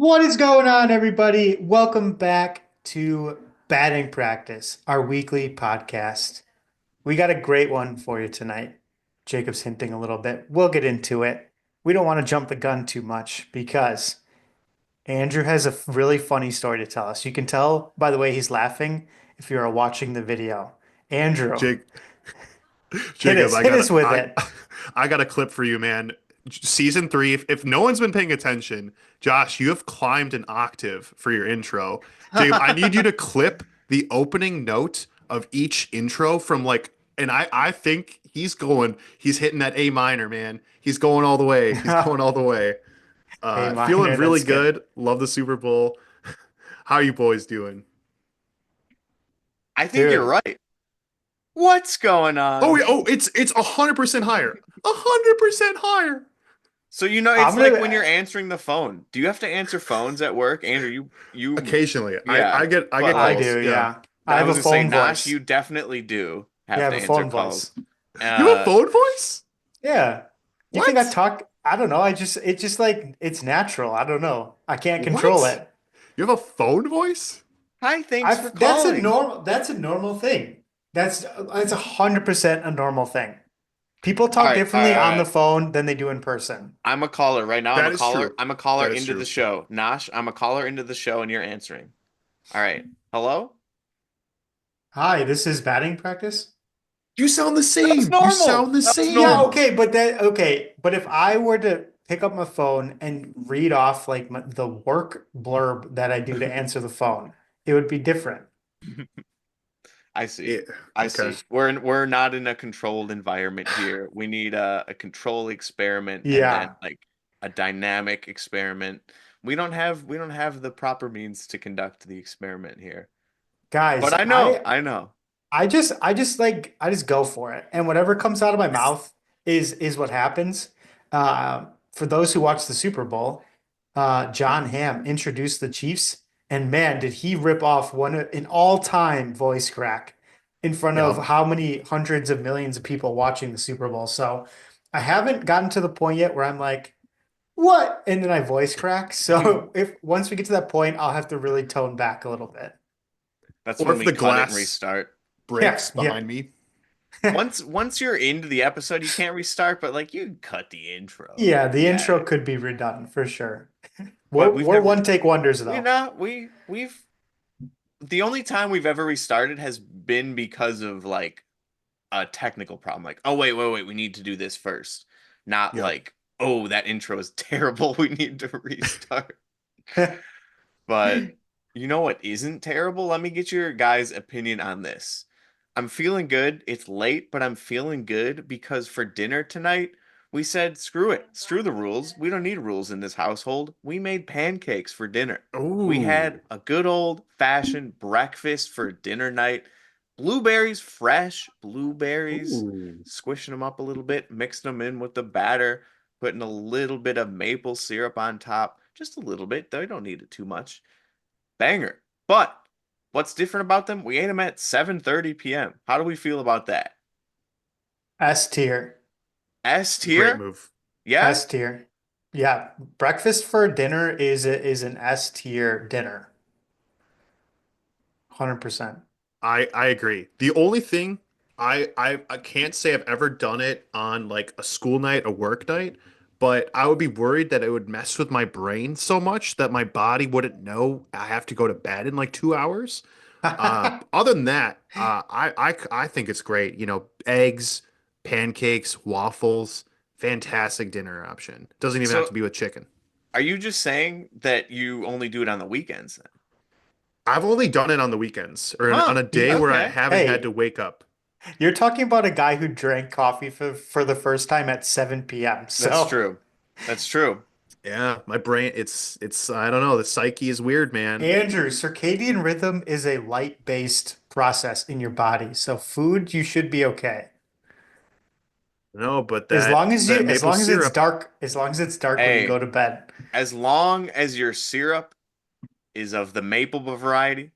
What is going on, everybody? Welcome back to Batting Practice, our weekly podcast. We got a great one for you tonight. Jacob's hinting a little bit. We'll get into it. We don't want to jump the gun too much because Andrew has a really funny story to tell us. You can tell by the way he's laughing if you're watching the video. Andrew, Jake, hit Jacob, us, hit us with it. I got a clip for you, man. Season three. If no one's been paying attention, Josh, you have climbed an octave for your intro. Jacob, I need you to clip the opening note of each intro from and I think he's hitting that A minor, man. He's going all the way. He's going all the way. A Feeling minor, really that's good. good. Love the Super Bowl. How you boys doing? I think you're Dude, right. What's going Oh, on? yeah, it's 100% higher. 100% higher. So I'm it's like when you're gonna. answering the phone. Do you have to answer phones at work, Andrew? Occasionally, I Yeah. I get I But get I like, calls. do, Yeah, yeah. I I have a was gonna say, phone Nash, voice. you definitely do Yeah, I have have to a answer phone voice. calls. you have a Uh, phone voice? Yeah. You think I What? talk? I don't know. It's just like, it's natural. I don't know. I can't control What? it. You have a phone voice? Hi, thanks for calling. That's a normal thing. That's 100% a normal thing. People All talk right, all right, differently all on the right. phone than they do in person. I'm a caller right now. I'm a That is caller. true. I'm a caller That is into the true. show. Nash, I'm a caller into the show, and you're answering. All right. Hello? Hi, this is batting practice. You sound the That's same. You normal. sound the That was Yeah, same. normal. okay, but if I were to pick up my phone and read off like the work blurb that I do to answer the phone, it would be different. I see. Yeah. I Okay. see. We're not in a controlled environment here. We need a control experiment and then Yeah. like a dynamic experiment. We don't have the proper means to conduct the experiment here. Guys, But I know, I know. I just go for it, and whatever comes out of my mouth is what happens. For those who watch the Super Bowl, John Hamm introduced the Chiefs, and man, did he rip off an all-time voice crack in front of Yep. how many hundreds of millions of people watching the Super Bowl. So I haven't gotten to the point yet where I'm like, what? And then I voice crack. So if once we get to that point, I'll have to really tone back a little bit. That's Or when if we the cut it and glass restart. Yeah, breaks yeah. behind me. Once you're into the episode, you can't restart, but like you can cut the intro. Yeah, the Yeah. intro could be redone for sure. But We're one take wonders we though. not we've the only time we've ever restarted has been because of like a technical problem. Like, oh wait, we need to do this first. Not Yep. like, oh, that intro is terrible. We need to restart. But you know what isn't terrible? Let me get your guys' opinion on this. I'm feeling good. It's late, but I'm feeling good because for dinner tonight, we said, screw it. Screw the rules. We don't need rules in this household. We made pancakes for dinner. We had Ooh. a good old fashioned breakfast for dinner night. Blueberries, fresh blueberries, Ooh. squishing them up a little bit, mixing them in with the batter, putting a little bit of maple syrup on top. Just a little bit. They don't need it too much. Banger. But what's different about them? We ate them at 7:30 p.m. How do we feel about that? S tier. S Great tier? move. Yeah? S tier. Yeah, breakfast for dinner is an S tier dinner. 100%. I agree. The only thing I can't say I've ever done it on like a school night, a work night, but I would be worried that it would mess with my brain so much that my body wouldn't know I have to go to bed in like 2 hours. Other than that, I think it's great. You know, eggs, pancakes, waffles, fantastic dinner option. Doesn't even have So to be with chicken. are you just saying that you only do it on the weekends then? I've only done it on the weekends or on Huh. a day where I Okay. haven't had to Hey, wake up. you're talking about a guy who drank coffee for the first time at 7 p.m. That's So, true. That's true. Yeah, my brain, it's I don't know, the psyche is weird, man. Andrew, circadian rhythm is a light-based process in your body. So, food, you should be okay. No, but As long as that maple syrup, it's dark when you go Hey, to bed. as long as your syrup is of the maple hmm variety,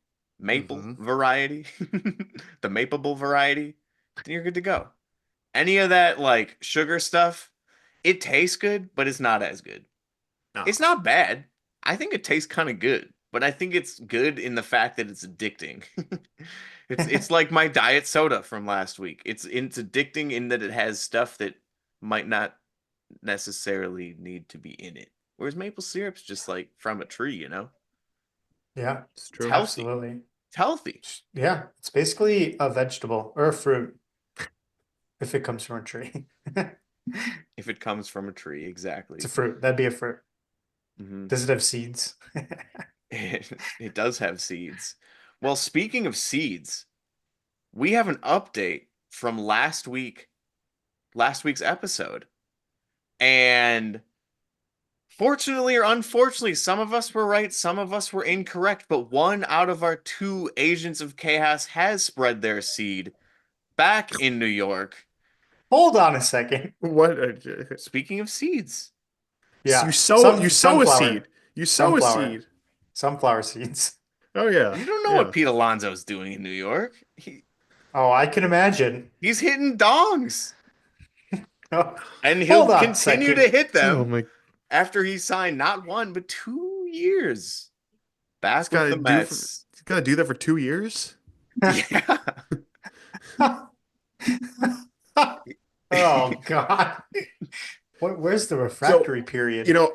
the maple variety, then you're good to go. Any of that like sugar stuff, it tastes good, but it's not as good. no. It's not bad. I think it tastes kind of good, but I think it's good in the fact that it's addicting. It's like my diet soda from last week. It's addicting in that it has stuff that might not necessarily need to be in it. Whereas maple syrup's just like from a tree, you know? Yeah, It's It's true. healthy. absolutely. It's healthy Yeah, it's basically a vegetable or a fruit if it comes from a tree. if it comes from a tree, It's a exactly. fruit. That'd be a fruit. Hmm. Does it have seeds? It does have seeds. Well, speaking of seeds, we have an update from last week's episode. And fortunately or unfortunately, some of us were right, some of us were incorrect, but one out of our two agents of chaos has spread their seed back in New York. Hold on a second. What? Speaking of seeds, You Yeah, sow a sunflower, seed. You sow a sunflower, seed. sunflower seeds. Oh yeah, you don't know what yeah. Pete Alonso's doing in New York. Oh, I can imagine. He's hitting dongs, Oh, and he'll hold on a continue to second. hit Oh them my! after he signed not 1 but 2 years He's back got with to the do for. Mets. He's got to do that for 2 years. Yeah. Oh God. Where's the So, refractory you period? know,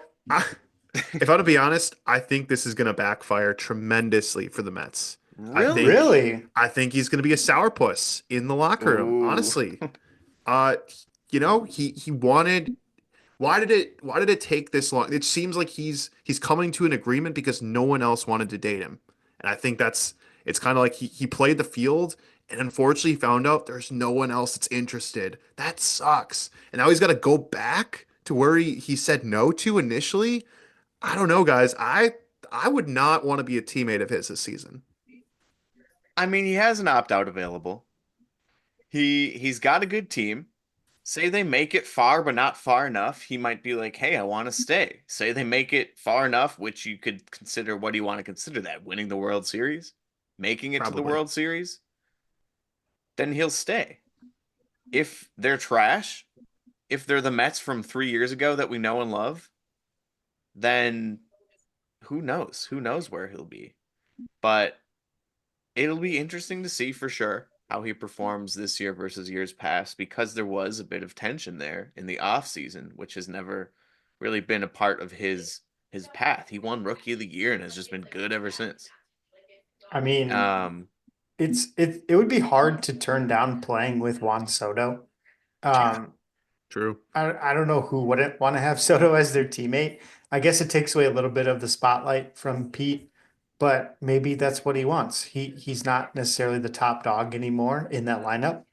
if I'm to be honest, I think this is going to backfire tremendously for the Mets. I think, Really? Really? I think he's going to be a sourpuss in the locker room. Ooh. Honestly, uh, he wanted. Why did it take this long? It seems like he's coming to an agreement because no one else wanted to date him, and I think it's kind of like he played the field and unfortunately found out there's no one else that's interested. That sucks, and now he's got to go back to where he said no to initially. I don't know, guys. I would not want to be a teammate of his this season. I mean, he has an opt-out available. He's got a good team. Say they make it far but not far enough, he might be like, "Hey, I want to stay." Say they make it far enough, which you could consider, what do you want to consider that? Winning the World Series? Making it to the Probably. World Series? Then he'll stay. If they're trash, if they're the Mets from 3 years ago that we know and love, then who knows? Who knows where he'll be? But it'll be interesting to see for sure how he performs this year versus years past because there was a bit of tension there in the offseason, which has never really been a part of his path. He won Rookie of the Year and has just been good ever since. I mean, Um, it would be hard to turn down playing with Juan Soto. Yeah, Um, true. I don't know who wouldn't want to have Soto as their teammate. I guess it takes away a little bit of the spotlight from Pete, but maybe that's what he wants. He's not necessarily the top dog anymore in that lineup.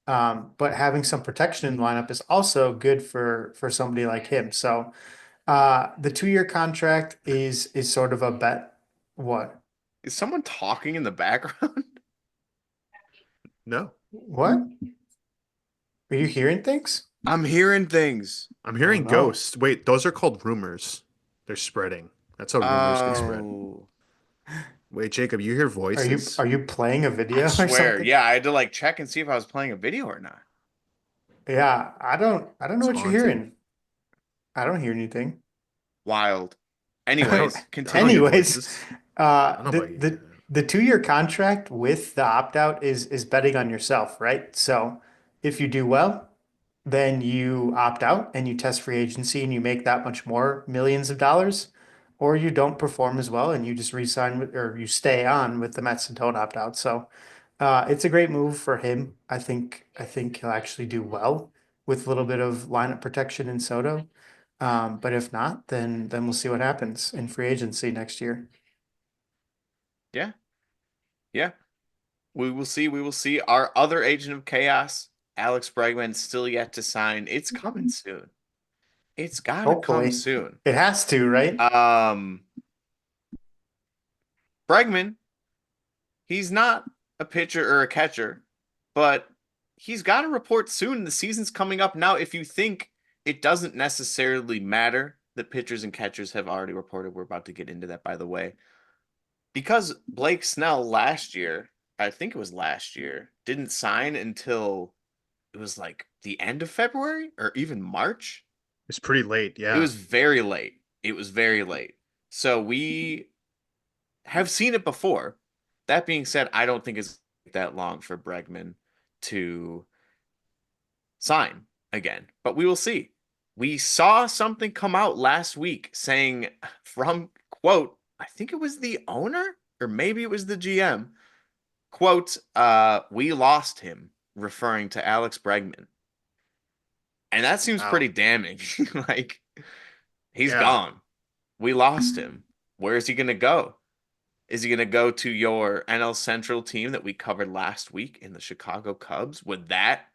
But having some protection in the lineup is also good for somebody like him. So the 2 year contract is sort of a bet. What? is someone talking in the background? No, What? Are you hearing things? I'm hearing things. I'm Oh hearing no. ghosts. Wait, those are called rumors. They're spreading. That's how rumors get spread. Oh, Wait, Jacob, you hear voices? Are you playing a I video or swear. something? Yeah, I had to like check and see if I was playing a video or not. Yeah, I don't know It's what you're haunted. hearing. I don't hear anything. Wild. I don't. Anyways, I don't hear continue. Anyways, voices. I uh, don't know the about you. the the 2 year contract with the opt out is betting on yourself, right? So if you do well, then you opt out and you test free agency and you make that much more millions of dollars, or you don't perform as well and you just resign with or you stay on with the Mets and don't opt out. So it's a great move for him. I think he'll actually do well with a little bit of lineup protection in Soto. But if not, then we'll see what happens in free agency next year. Yeah, yeah. We will see. We will see. Our other agent of chaos, Alex Bregman, still yet to sign. It's coming soon. It's gotta come Hopefully, soon. it has to, right? Um, Bregman, he's not a pitcher or a catcher, but he's got to report soon. The season's coming up now. If you think it doesn't necessarily matter that pitchers and catchers have already reported, we're about to get into that, by the way. Because Blake Snell last year, I think it was last year, didn't sign until it was like the end of February or even March. It's pretty late. It Yeah. was very late. It was very late. So we have seen it before. That being said, I don't think it's that long for Bregman to sign again, but we will see. We saw something come out last week saying from quote, I think it was the owner or maybe it was the GM, quote, we lost him, referring to Alex Bregman. And that seems Wow. pretty damning. Like, he's Yeah. gone. We lost him. Where is he going to go? Is he going to go to your NL Central team that we covered last week in the Chicago Cubs? Would that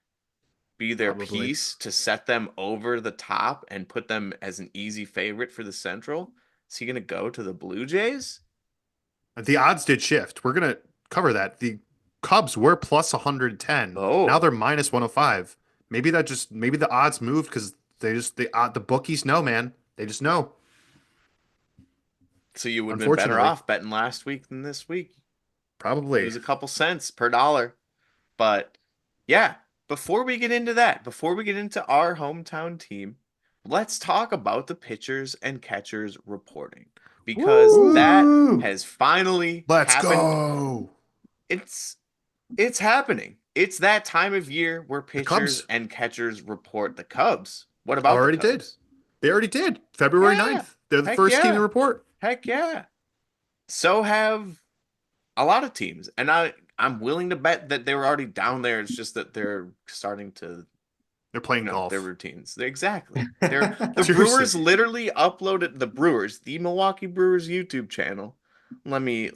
be their Probably. piece to set them over the top and put them as an easy favorite for the Central? Is he going to go to the Blue Jays? The odds did shift. We're gonna cover that. The Cubs were plus 110. Now Oh, they're minus 105. Maybe the odds moved because the bookies know, man. They just know. so you would have been better Unfortunately, off betting last week than this week. probably. Lose a couple cents per dollar. But yeah, before we get into that, before we get into our hometown team, let's talk about the pitchers and catchers reporting because Woo! that Woo! has finally Let's happened. go. It's it's happening. It's that time of year where The pitchers Cubs and catchers report. The Cubs. What about the already did. Cubs? They already did. February Yeah. 9th. They're the Heck first team to yeah. report. Heck yeah. So have a lot of teams. And I'm willing to bet that they were already down there. It's just that they're starting to, They're playing their golf. routines. Exactly. The Seriously. Brewers literally uploaded the Brewers, the Milwaukee Brewers YouTube channel. Let me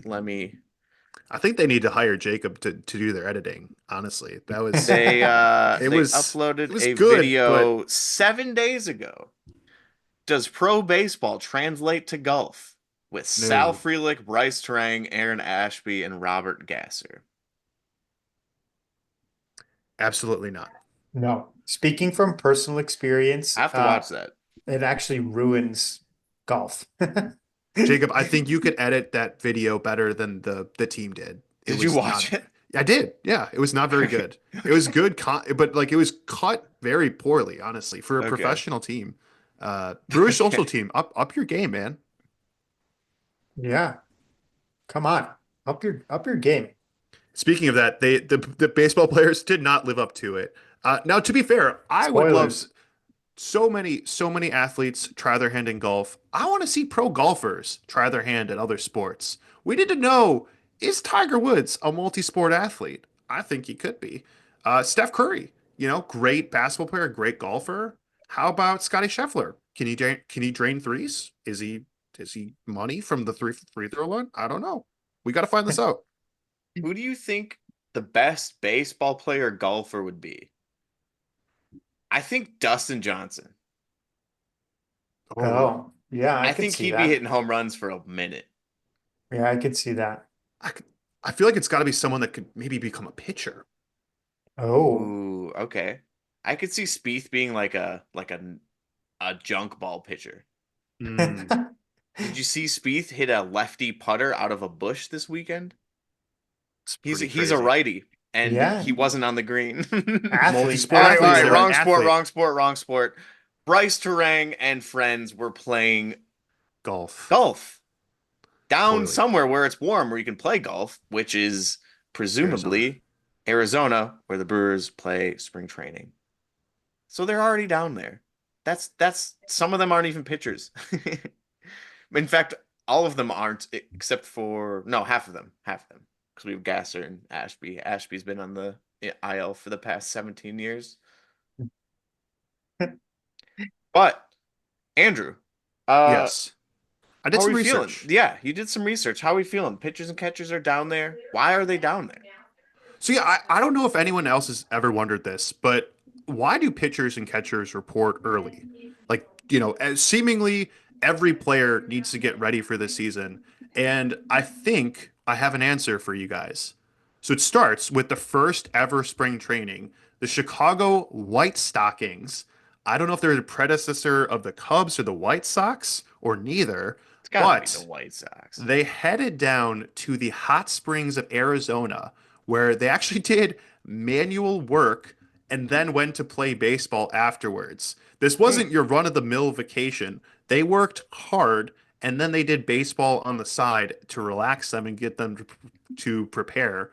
I think they need to hire Jacob to do their editing. Honestly, that was it they was it uploaded was a good, but video 7 days ago. Does pro baseball translate to golf? With Sal no, Frelick, Bryce Terang, Aaron Ashby, and Robert Gasser. absolutely not. No. Speaking from personal experience, I have to watch that. it actually ruins golf. Jacob, I think you could edit that video better than the team did. It Did you was not. watch it? I did. Yeah, it was not very good. It was good, but like it was cut very poorly, honestly, for a Okay. professional team. Brewers social Okay. team, up your game, man. Yeah. Come on. Up your game. Speaking of that, the baseball players did not live up to it. Now, to be fair, I would love Spoilers. so many athletes try their hand in golf. I want to see pro golfers try their hand at other sports. We need to know, is Tiger Woods a multi-sport athlete? I think he could be. Steph Curry, great basketball player, great golfer. How about Scotty Scheffler? Can he drain threes? Is he money from the three free throw line? I don't know. We got to find this out. Who do you think the best baseball player golfer would be? I think Dustin Johnson. Oh, Oh, yeah, I I could think see he'd be that. hitting home runs for a minute. Yeah, I could see that. I, c- I feel like it's got to be someone that could maybe become a pitcher. Oh. Ooh, okay. I could see Spieth being like a junk ball pitcher. Mm, Did you see Spieth hit a lefty putter out of a bush this weekend? it's He's pretty he's a crazy. righty, and Yeah. he wasn't on the green. Athlete, All Multi-sport right, all athletes. right. athlete. They're an Wrong sport. athlete. Wrong sport. Wrong sport. Bryce Terang and friends were playing Golf. golf down Totally. somewhere where it's warm, where you can play golf, which is Arizona. presumably Arizona, where the Brewers play spring training. So they're already down there. That's some of them aren't even pitchers. In fact, all of them aren't, except for no, half of them, because we have Gasser and Ashby. Ashby's been on the IL for the past 17 years. But Andrew, uh, Yes. I did how are some we feeling? research. Yeah, you did some research. How are we feeling? Pitchers and catchers are down there. Why are they down there? So yeah, I don't know if anyone else has ever wondered this, but why do pitchers and catchers report early? Like, as seemingly every player needs to get ready for this season. And I think I have an answer for you guys. So it starts with the first ever spring training, the Chicago White Stockings. I don't know if they're the predecessor of the Cubs or the White Sox or neither, It's got to be the but White Sox. they headed down to the hot springs of Arizona, where they actually did manual work and then went to play baseball afterwards. This Hmm. wasn't your run of the mill vacation. They worked hard and then they did baseball on the side to relax them and get them to prepare.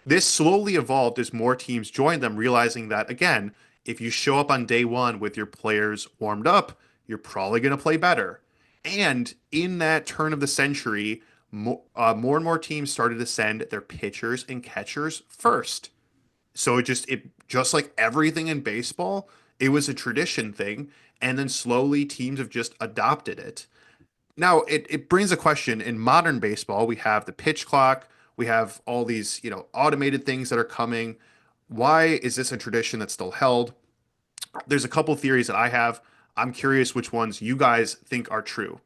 This slowly evolved as more teams joined them, realizing that, again, if you show up on day one with your players warmed up, you're probably going to play better. And in that turn of the century, more and more teams started to send their pitchers and catchers first. So it just like everything in baseball, it was a tradition thing, and then slowly teams have just adopted it. Now it brings a question. In modern baseball, we have the pitch clock, we have all these, automated things that are coming. Why is this a tradition that's still held? There's a couple theories that I have. I'm curious which ones you guys think are true.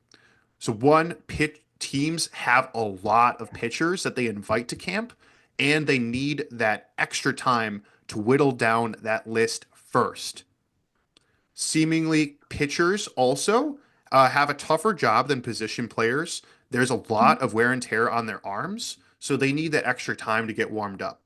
So one, pitch teams have a lot of pitchers that they invite to camp, and they need that extra time to whittle down that list first. Seemingly, pitchers also have a tougher job than position players. There's a lot of wear and tear on their arms, so they need that extra time to get warmed up.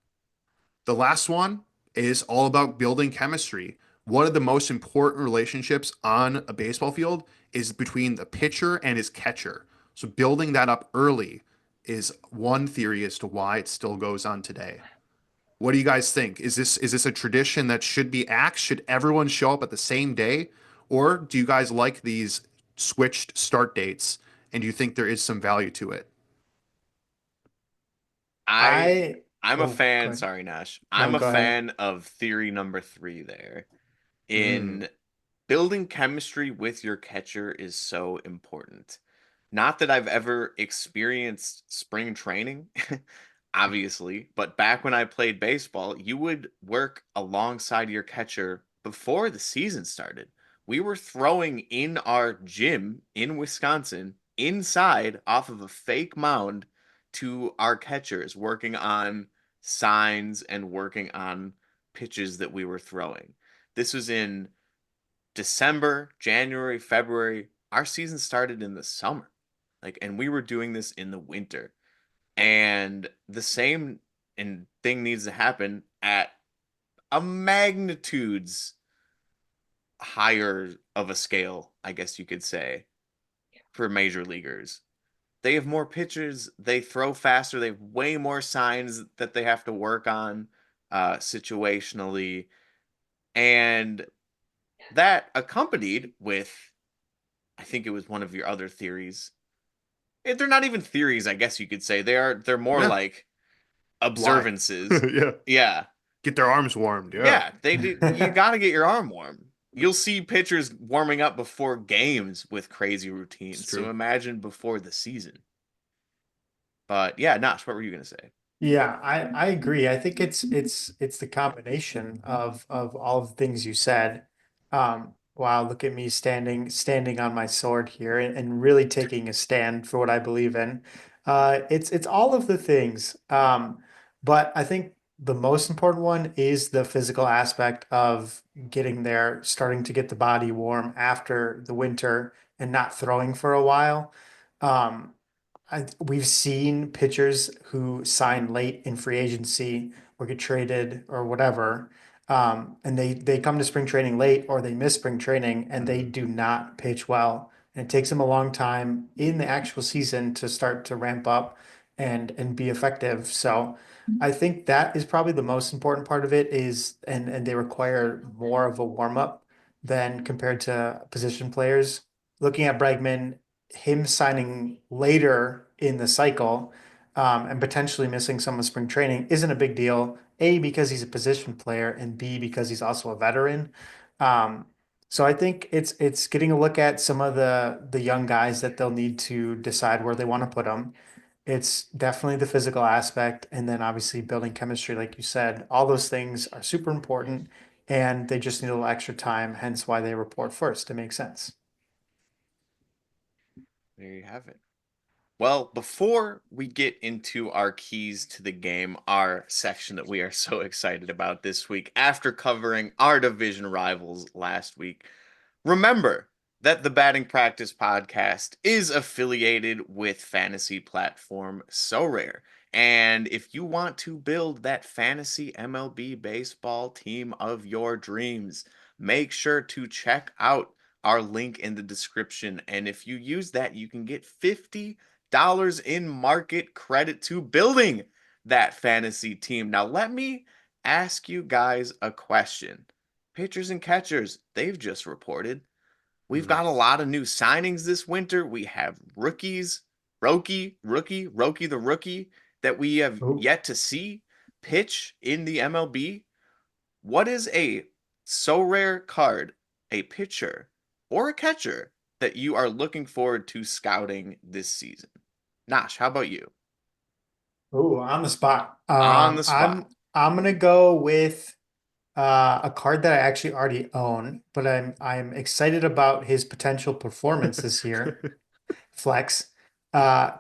The last one is all about building chemistry. One of the most important relationships on a baseball field is between the pitcher and his catcher. So building that up early is one theory as to why it still goes on today. What do you guys think? Is this a tradition that should be axed? Should everyone show up at the same day? Or do you guys like these switched start dates and do you think there is some value to it? I I I'm a oh fan, good. sorry Nash. No, I'm a go ahead. fan of theory number 3 there. Mm. In building chemistry with your catcher is so important. Not that I've ever experienced spring training, obviously, but back when I played baseball, you would work alongside your catcher before the season started. We were throwing in our gym in Wisconsin inside off of a fake mound to our catchers, working on signs and working on pitches that we were throwing. This was in December, January, February. Our season started in the summer. And we were doing this in the winter. And the same thing needs to happen at a magnitudes higher of a scale, I guess you could say, for major leaguers. They have more pitchers, they throw faster, they have way more signs that they have to work on situationally. And that accompanied with, I think it was one of your other theories. They're not even theories, I guess you could say. They're more Yeah. like Why? observances. Yeah. Yeah. Get their arms warmed. Yeah. Yeah, they do. You got to get your arm warm. You'll see pitchers warming up before games with crazy It's routines. So true. imagine before the season. But yeah, Nosh, what were you gonna say? Yeah, I agree. I think it's the combination of all of the things you said. Wow, look at me standing on my sword here and really taking a stand for what I believe in. It's all of the things. But I think the most important one is the physical aspect of getting there, starting to get the body warm after the winter and not throwing for a while. Um, we've seen pitchers who sign late in free agency or get traded or whatever, and they come to spring training late or they miss spring training and they do not pitch well. And it takes them a long time in the actual season to start to ramp up and be effective. So I think that is probably the most important part of it is and they require more of a warm up than compared to position players. Looking at Bregman, him signing later in the cycle and potentially missing some of spring training isn't a big deal. A, because he's a position player, and B, because he's also a veteran. Um, so I think it's getting a look at some of the young guys that they'll need to decide where they want to put them. It's definitely the physical aspect, and then obviously building chemistry, like you said. All those things are super important, and they just need a little extra time. Hence why they report first. It makes sense. There you have it. Well, before we get into our keys to the game, our section that we are so excited about this week, after covering our division rivals last week, remember that the Batting Practice podcast is affiliated with fantasy platform So Rare. And if you want to build that fantasy MLB baseball team of your dreams, make sure to check out our link in the description. And if you use that, you can get $50 in market credit to building that fantasy team. Now, let me ask you guys a question. Pitchers and catchers, they've just reported. We've Mm. got a lot of new signings this winter. We have rookies, Roki the rookie that we have Oh, yet to see pitch in the MLB. What is a so rare card, a pitcher or a catcher that you are looking forward to scouting this season? Nash, how about you? oh, on the spot. On the spot. I'm gonna go with a card that I actually already own, but I'm excited about his potential performance this year. Flex.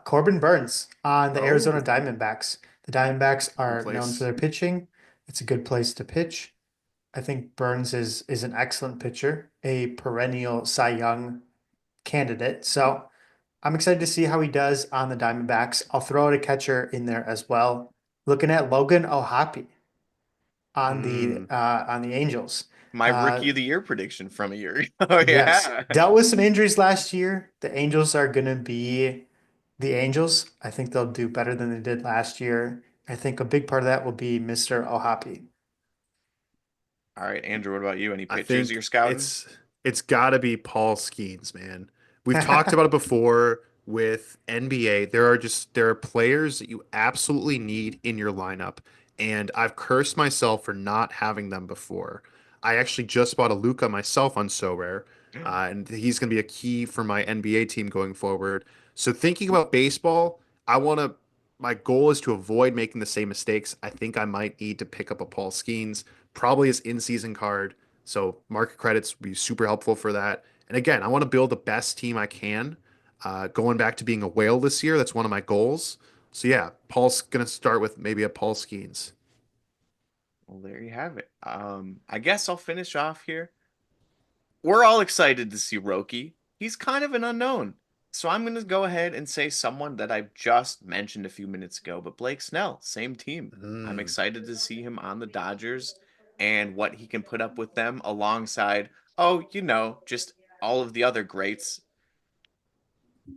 Corbin Burns on the Arizona Oh, Diamondbacks. The Diamondbacks Good are known for place. their pitching. It's a good place to pitch. I think Burns is an excellent pitcher, a perennial Cy Young candidate. So I'm excited to see how he does on the Diamondbacks. I'll throw out a catcher in there as well. Looking at Logan O'Hoppe Mm. on the Angels. my Uh, rookie of the year prediction from a year ago. yes, Yeah. dealt with some injuries last year. The Angels are going to be the Angels. I think they'll do better than they did last year. I think a big part of that will be Mr. O'Hoppe. All right, Andrew, what about you? Any I pitchers you're think scouting? it's got to be Paul Skeens, man. We've talked about it before with NBA. There are players that you absolutely need in your lineup, and I've cursed myself for not having them before. I actually just bought a Luca myself on So Rare, and he's going to be a key for my NBA team going forward. So thinking about baseball, I want to. My goal is to avoid making the same mistakes. I think I might need to pick up a Paul Skeens, probably his in-season card. So market credits would be super helpful for that. And again, I want to build the best team I can. Going back to being a whale this year, that's one of my goals. So yeah, Paul's gonna start with maybe a Paul Skeens. Well, there you have it. I guess I'll finish off here. We're all excited to see Roki. He's kind of an unknown. So I'm going to go ahead and say someone that I just mentioned a few minutes ago, but Blake Snell, same team. I'm Mm. excited to see him on the Dodgers and what he can put up with them alongside, oh, just all of the other greats.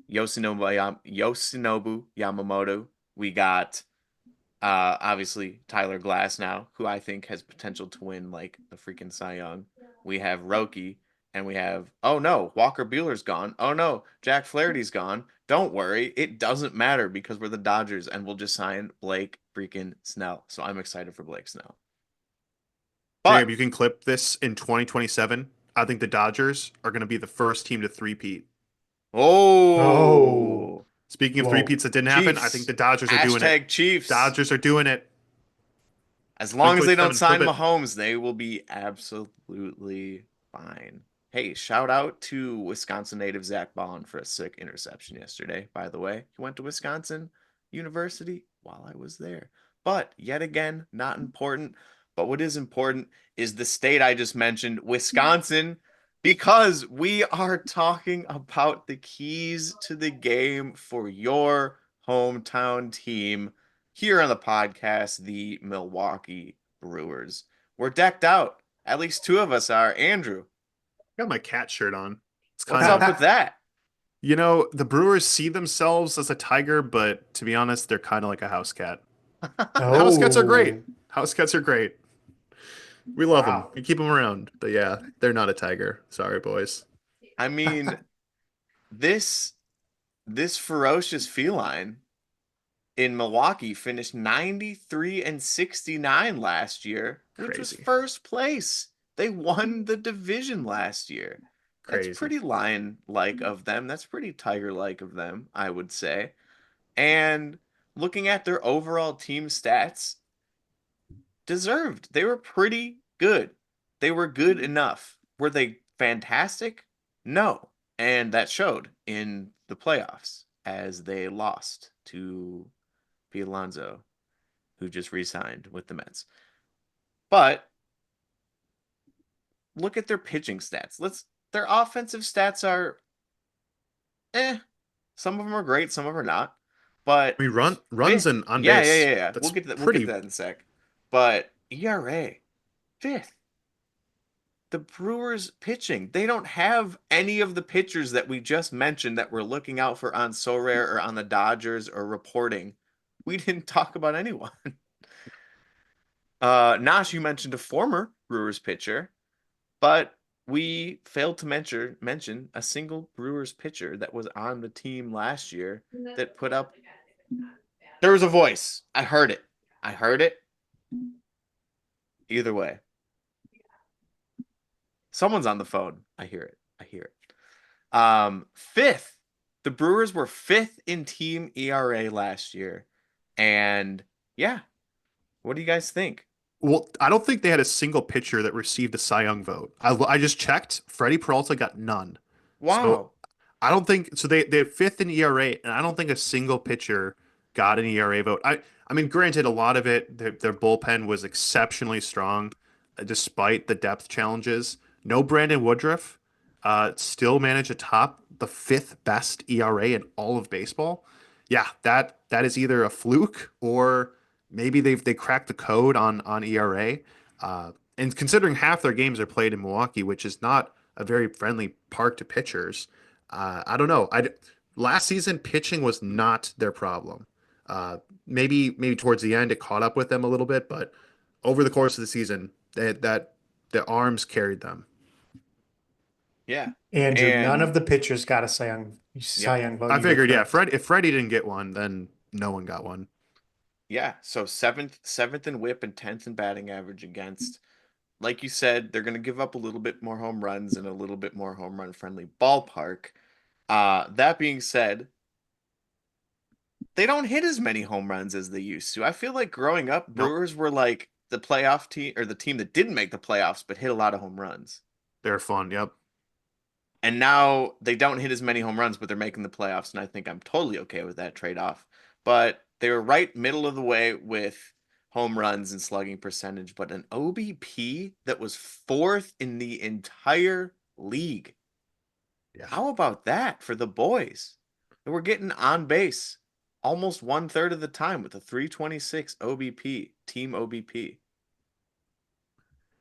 Yoshinobu Yamamoto. We got obviously Tyler Glass now, who I think has potential to win like the freaking Cy Young. We have Roki, and we have, oh no, Walker Bueller's gone. Oh no, Jack Flaherty's gone. Don't worry, it doesn't matter because we're the Dodgers and we'll just sign Blake freaking Snell. So I'm excited for Blake Snell. Jacob, But you can clip this in 2027. I think the Dodgers are going to be the first team to three-peat. Oh, oh, Speaking of whoa. three-peats that didn't happen, I think Chiefs. the Dodgers are doing it. Hashtag Chiefs. Dodgers are doing it. As long as they don't 2027, clip sign it. Mahomes, they will be absolutely fine. Hey, shout out to Wisconsin native Zach Bond for a sick interception yesterday, by the way. He went to Wisconsin University while I was there. But yet again, not important. But what is important is the state I just mentioned, Wisconsin, because we are talking about the keys to the game for your hometown team here on the podcast, the Milwaukee Brewers. We're decked out. At least two of us are. Andrew, I got my cat shirt on. It's what's kind up of, with that? the Brewers see themselves as a tiger, but to be honest, they're kind of like a house cat. And house cats are great. Oh, House cats are great. We love them. wow. We keep them around. But yeah, they're not a tiger. Sorry, boys. I mean, this this ferocious feline in Milwaukee finished 93 and 69 last year, which was Crazy. first place. They won the division last year. That's Crazy. pretty lion-like of them. That's pretty tiger-like of them, I would say. And looking at their overall team stats, deserved. They were pretty good. They were good enough. Were they fantastic? No. And that showed in the playoffs as they lost to Pete Alonso, who just re-signed with the Mets. But look at their pitching stats. Their offensive stats are eh. Some of them are great, some of them are not. But I mean, runs fifth. and on Yeah, yeah, base. yeah, yeah. We'll That's get to that. We'll get to pretty that in a sec. But ERA, fifth. the Brewers pitching. They don't have any of the pitchers that we just mentioned that we're looking out for on So Rare or on the Dodgers or reporting. We didn't talk about anyone. Nash, you mentioned a former Brewers pitcher, but we failed to mention a single Brewers pitcher that was on the team last year that put up. There was a voice. I heard it. I heard it. Either way, someone's on the phone. I hear it. I hear it. Fifth. The Brewers were fifth in team ERA last year. And yeah, what do you guys think? Well, I don't think they had a single pitcher that received a Cy Young vote. I just checked. Freddie Peralta got none. So Wow. I don't think so. They're fifth in ERA, and I don't think a single pitcher got an ERA vote. I mean, granted, a lot of it their bullpen was exceptionally strong, despite the depth challenges. No Brandon Woodruff, still managed to top the fifth best ERA in all of baseball. Yeah, that is either a fluke or maybe they cracked the code on ERA. And considering half their games are played in Milwaukee, which is not a very friendly park to pitchers. I don't know. Last season pitching was not their problem. Maybe towards the end it caught up with them a little bit, but over the course of the season, that the arms carried them. Yeah. Andrew, none of And the pitchers got a Cy yep. Young vote. I You were figured, yeah, correct. If Freddie didn't get one, then no one got one. Yeah. So seventh in whip and 10th in batting average against. Like you said, they're gonna give up a little bit more home runs and a little bit more home run friendly ballpark. That being said, they don't hit as many home runs as they used to. I feel like growing up, Nope, Brewers were like the playoff team or the team that didn't make the playoffs but hit a lot of home runs. they're fun. Yep. And now they don't hit as many home runs, but they're making the playoffs, and I think I'm totally okay with that trade-off. But they were right middle of the way with home runs and slugging percentage, but an OBP that was fourth in the entire league. Yeah. How about that for the boys? They were getting on base almost 1/3 of the time with a 326 OBP, team OBP.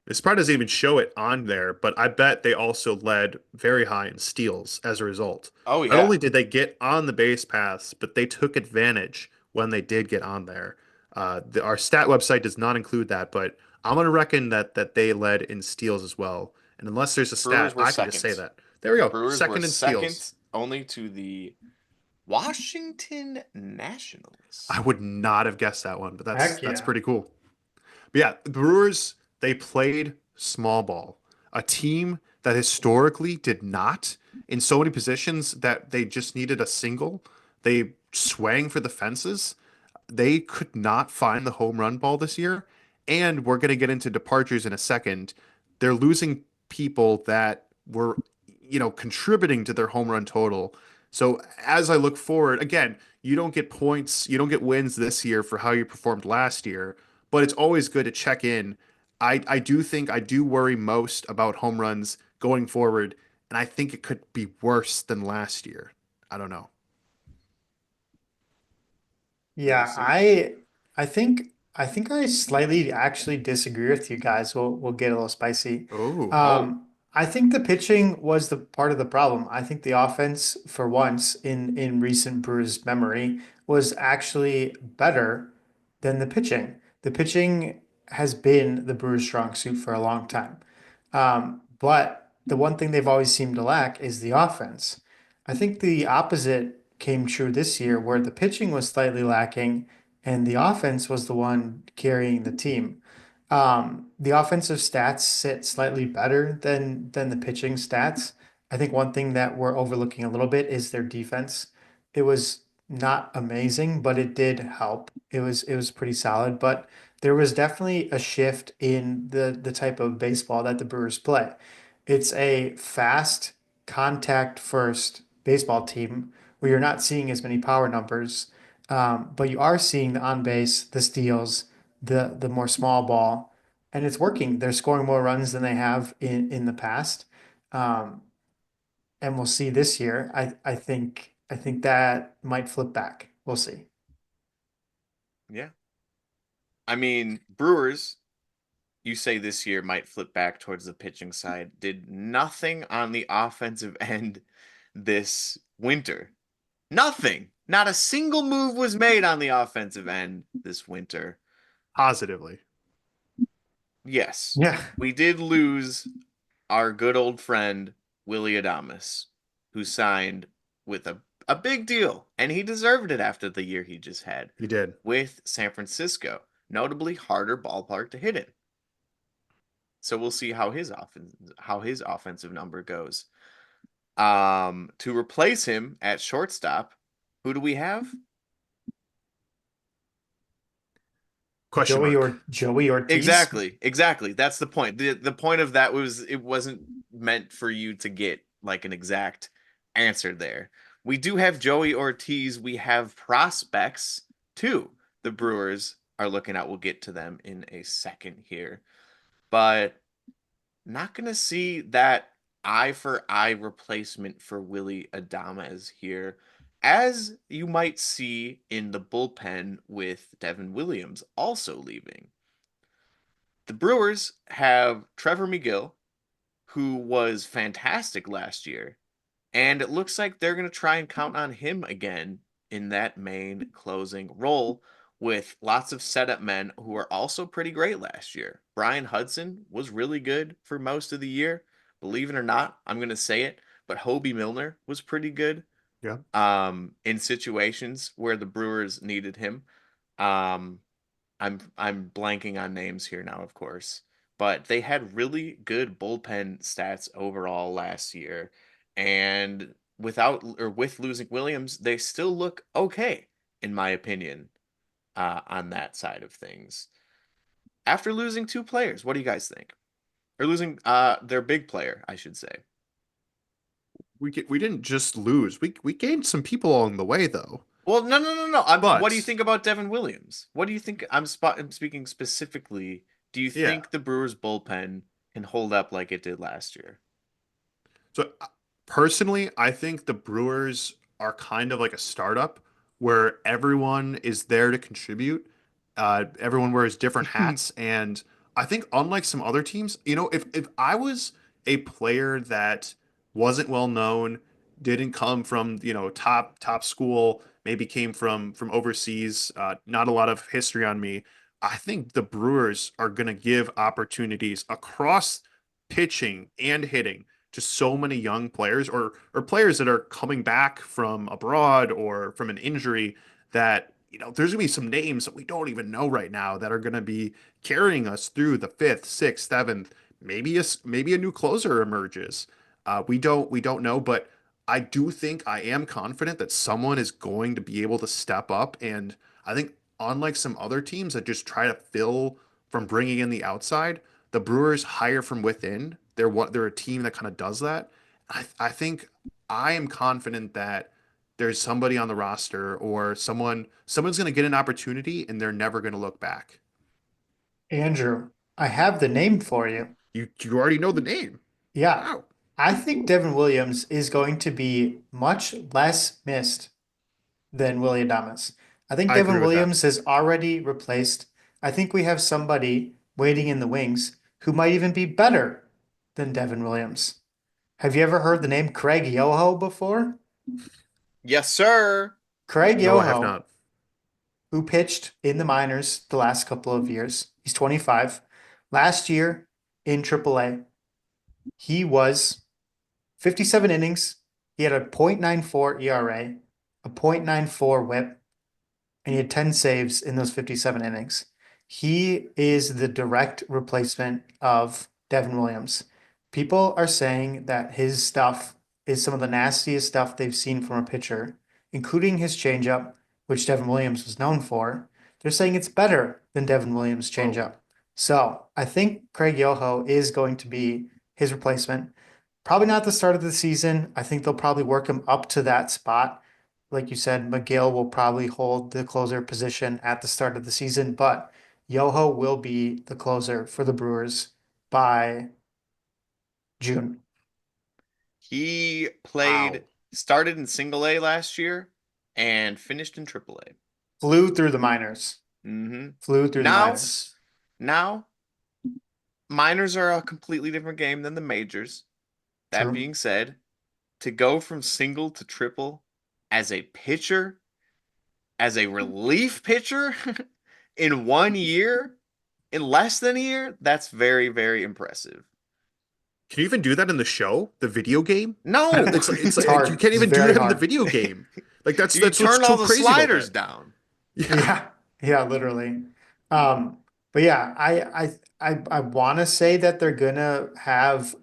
This part doesn't even show it on there, but I bet they also led very high in steals as a result. Oh Not yeah, only did they get on the base paths, but they took advantage when they did get on there. Our stat website does not include that, but I'm gonna reckon that they led in steals as well. And unless there's a Brewers stat, were I can just say second. that. There we go, Brewers were second in steals. second only to the Washington I Nationals. would not have guessed that one, but Heck that's yeah. pretty cool. But yeah, the Brewers, they played small ball, a team that historically did not in so many positions that they just needed a single. They swang for the fences. They could not find the home run ball this year. And we're going to get into departures in a second. They're losing people that were, contributing to their home run total. So as I look forward, again, you don't get points, you don't get wins this year for how you performed last year, but it's always good to check in. I do think I do worry most about home runs going forward, and I think it could be worse than last year. I don't know. We'll Yeah, see. I think I slightly actually disagree with you guys. We'll get a little spicy. Oh, Oh, I think the pitching was the part of the problem. I think the offense, for once in recent Brewers memory, was actually better than the pitching. The pitching has been the Brewers' strong suit for a long time. But the one thing they've always seemed to lack is the offense. I think the opposite came true this year, where the pitching was slightly lacking and the offense was the one carrying the team. The offensive stats sit slightly better than the pitching stats. I think one thing that we're overlooking a little bit is their defense. It was not amazing, but it did help. It was pretty solid, but there was definitely a shift in the type of baseball that the Brewers play. It's a fast contact first baseball team where you're not seeing as many power numbers, but you are seeing the on base, the steals, the more small ball, and it's working. They're scoring more runs than they have in the past, um, and we'll see this year. I think that might flip back. We'll see. yeah. I mean, Brewers, you say this year might flip back towards the pitching side, did nothing on the offensive end this winter. Nothing. Not a single move was made on the offensive end this winter. Positively. Yes, Yeah. we did lose our good old friend Willy Adames, who signed with a big deal, and he deserved it after the year he just had He did. with San Francisco, notably harder ballpark to hit in. So we'll see how his offensive number goes. To replace him at shortstop, who do we have? Question mark. Joey Ortiz. Exactly. That's the point. The point of that was it wasn't meant for you to get like an exact answer there. We do have Joey Ortiz. We have prospects too. The Brewers are looking at. We'll get to them in a second here. But not gonna see that eye for eye replacement for Willy Adames here, as you might see in the bullpen with Devin Williams also leaving. The Brewers have Trevor McGill, who was fantastic last year, and it looks like they're going to try and count on him again in that main closing role with lots of setup men who are also pretty great last year. Brian Hudson was really good for most of the year. Believe it or not, I'm going to say it, but Hobie Milner was pretty good Yeah. in situations where the Brewers needed him. Um, I'm blanking on names here now, of course, but they had really good bullpen stats overall last year, and without or with losing Williams, they still look okay, in my opinion, on that side of things. After losing two players, what do you guys think? Or losing their big player, I should say. We didn't just lose. We gained some people along the way though. Well, no. What do you But think about Devin Williams? What do you think? I'm speaking specifically. Do you yeah. think the Brewers bullpen can hold up like it did last year? So personally, I think the Brewers are kind of like a startup where everyone is there to contribute. Everyone wears different hats, and I think unlike some other teams, if I was a player that wasn't well known, didn't come from top school, maybe came from overseas, not a lot of history on me. I think the Brewers are going to give opportunities across pitching and hitting to so many young players or players that are coming back from abroad or from an injury that there's gonna be some names that we don't even know right now that are gonna be carrying us through the fifth, sixth, seventh, maybe a new closer emerges. We don't know, but I do think I am confident that someone is going to be able to step up, and I think unlike some other teams that just try to fill from bringing in the outside, the Brewers hire from within. They're a team that kind of does that. I think I am confident that there's somebody on the roster or someone's going to get an opportunity and they're never going to look back. Andrew, I have the name for you. You already know the name. Yeah. Wow. I think Devin Williams is going to be much less missed than Willy Adames. I think I agree Devin with that. Williams has already replaced. I think we have somebody waiting in the wings who might even be better than Devin Williams. Have you ever heard the name Craig Yoho before? Yes, sir. Craig No, I have Yoho, not. who pitched in the minors the last couple of years. He's 25. Last year in AAA, he was 57 innings. He had a .94 ERA, a .94 WHIP, and he had 10 saves in those 57 innings. He is the direct replacement of Devin Williams. People are saying that his stuff is some of the nastiest stuff they've seen from a pitcher, including his changeup, which Devin Williams was known for. They're saying it's better than Devin Williams' Oh, changeup. So I think Craig Yoho is going to be his replacement. Probably not the start of the season. I think they'll probably work him up to that spot. Like you said, McGill will probably hold the closer position at the start of the season, but Yoho will be the closer for the Brewers by June. He wow. started in single A last year and finished in triple A. Flew through the minors. Mm-hmm. Flew through the Now, minors. now minors are a completely different game than the majors. That True. being said, to go from single to triple as a pitcher, as a relief pitcher in 1 year, in less than a year, that's very, very impressive. Can you even do that in the show, the video game? I don't, No, it's It's like you hard. can't It's even do very that in the hard. video game. Like you that's what's turn so all the crazy about sliders that. down. Yeah. Yeah, yeah, literally. But yeah, I want to say that they're gonna have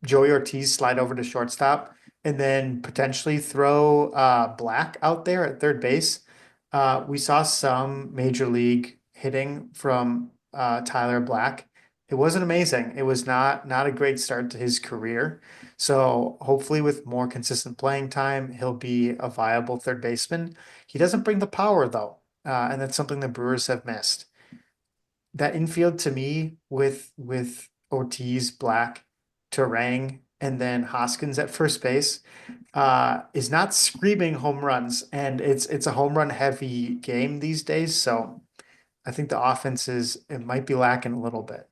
Joey Ortiz slide over to shortstop and then potentially throw Black out there at third base. We saw some major league hitting from Tyler Black. It wasn't amazing. It was not a great start to his career. So hopefully with more consistent playing time, he'll be a viable third baseman. He doesn't bring the power though, and that's something the Brewers have missed. That infield to me with Ortiz, Black, Terang, and then Hoskins at first base is not screaming home runs, and it's a home run heavy game these days. So I think the offense is it might be lacking a little bit.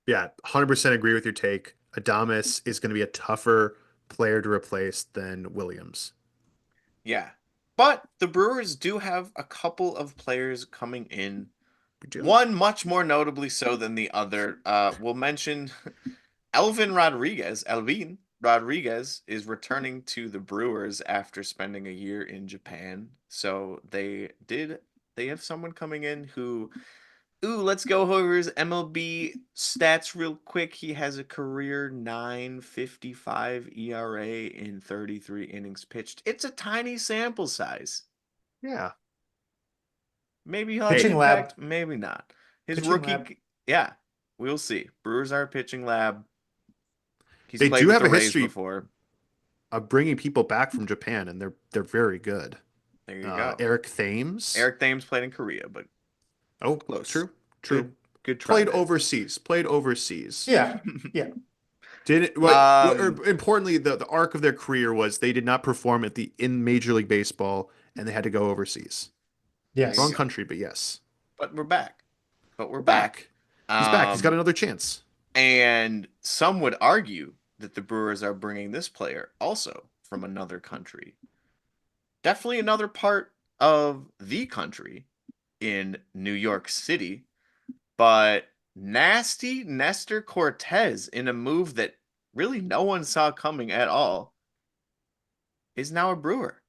Yeah, 100% agree with your take. Adames is going to be a tougher player to replace than Williams. Yeah. But the Brewers do have a couple of players coming in. We do. One much more notably so than the other. We'll mention Elvin Rodriguez is returning to the Brewers after spending a year in Japan. So they have someone coming in who, ooh, let's go over his MLB stats real quick. He has a career 9.55 ERA in 33 innings pitched. It's a tiny sample size. Yeah. Maybe he'll have an Hey, Pitching lab, impact, maybe not. His pitching lab. yeah, we'll see. Brewers are a pitching lab. He's they played do with have the a Rays history before. of bringing people back from Japan, and they're very good. There you go. Eric Thames. Eric Thames played in Korea, but Oh, close. true, true. Good try Played there. overseas. Played overseas. Yeah, yeah, Did it what Um, or importantly the arc of their career was they did not perform at the in Major League Baseball and they had to go overseas. there you Wrong yes. go. country, but yes. But we're back. But we're We're back. back. He's back. He's got Um, another chance. and some would argue that the Brewers are bringing this player also from another country. Definitely another part of the country in New York City, but nasty Nestor Cortes in a move that really no one saw coming at all is now a Brewer.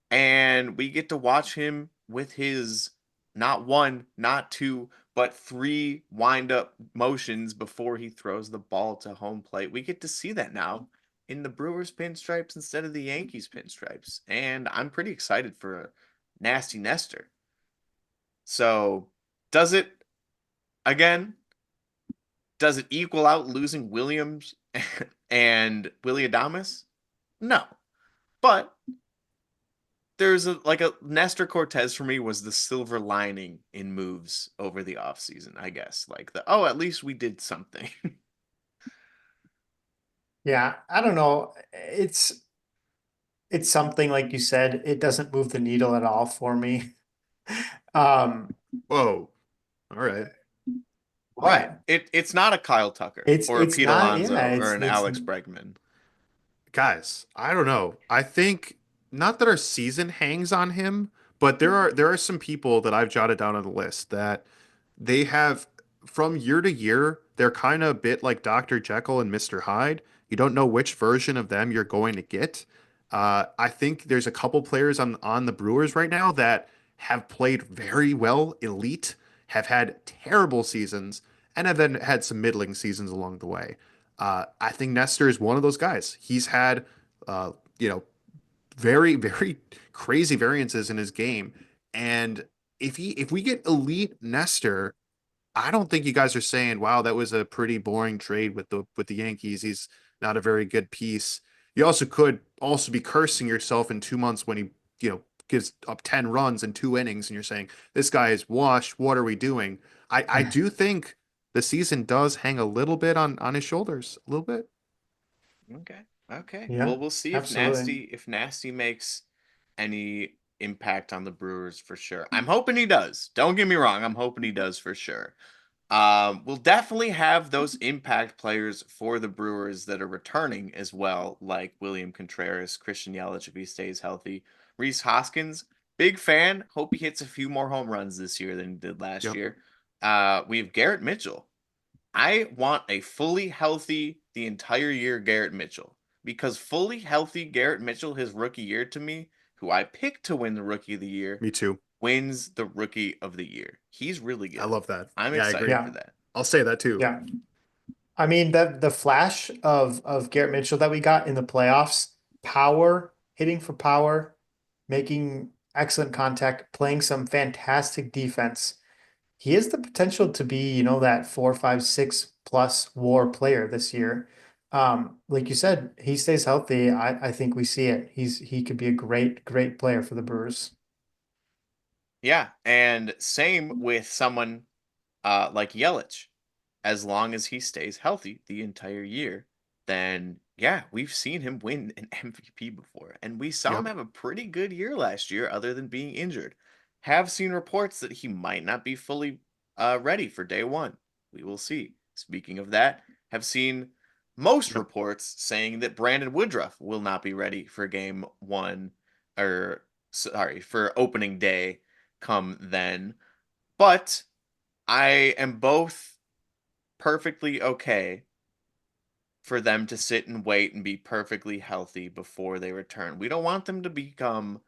And we get to watch him with his not one, not two, but three wind up motions before he throws the ball to home plate. We get to see that now in the Brewers pinstripes instead of the Yankees pinstripes. And I'm pretty excited for a nasty Nestor. So, does it again? Does it equal out losing Williams and Willy Adames? No. But there's a Nestor Cortes for me was the silver lining in moves over the offseason, I guess. Like at least we did something. Yeah, I don't know. It's something like you said, it doesn't move the needle at all for me. Um, Whoa. All right. Right. what? It's not a Kyle Tucker or a It's Pete not, yeah, Alonso or an it's Alex Bregman. Guys, I don't know. I think not that our season hangs on him, but there are some people that I've jotted down on the list that they have from year to year, they're kind of a bit like Dr. Jekyll and Mr. Hyde. You don't know which version of them you're going to get. I think there's a couple players on the Brewers right now that have played very well, elite, have had terrible seasons, and have then had some middling seasons along the way. I think Nestor is one of those guys. He's had, uh, you know, very, very crazy variances in his game. And if we get elite Nestor, I don't think you guys are saying, "Wow, that was a pretty boring trade with the Yankees. He's not a very good piece." You also could also be cursing yourself in 2 months when he, gives up 10 runs in 2 innings, and you're saying, "This guy is washed. What are we doing?" I do think the season does hang a little bit on his shoulders, a little bit. Okay. Okay. yeah, Well, we'll see absolutely. if Nasty makes any impact on the Brewers for sure. I'm hoping he does. Don't get me wrong. I'm hoping he does for sure. We'll definitely have those impact players for the Brewers that are returning as well, like William Contreras, Christian Yelich if he stays healthy, Rhys Hoskins. Big fan. Hope he hits a few more home runs this year than he did last Yep. year. We have Garrett Mitchell. I want a fully healthy the entire year Garrett Mitchell because fully healthy Garrett Mitchell, his rookie year to me, who I picked to win the rookie of the year, Me too. wins the rookie of the year. He's really I good. love that. I'm Yeah, I agree. excited for Yeah. that. I'll say that too. Yeah. I mean, the flash of Garrett Mitchell that we got in the playoffs, power, hitting for power, making excellent contact, playing some fantastic defense. He has the potential to be, that 4, 5, 6 plus WAR player this year. Like you said, he stays healthy. I think we see it. He could be a great, great player for the Brewers. Yeah, and same with someone like Yelich. As long as he stays healthy the entire year, then yeah, we've seen him win an MVP before, and we saw him Yep. have a pretty good year last year, other than being injured. Have seen reports that he might not be fully ready for day one. We will see. Speaking of that, have seen most Yep. reports saying that Brandon Woodruff will not be ready for game one, or sorry, for opening day come then. But I am both perfectly okay for them to sit and wait and be perfectly healthy before they return. We don't want them to become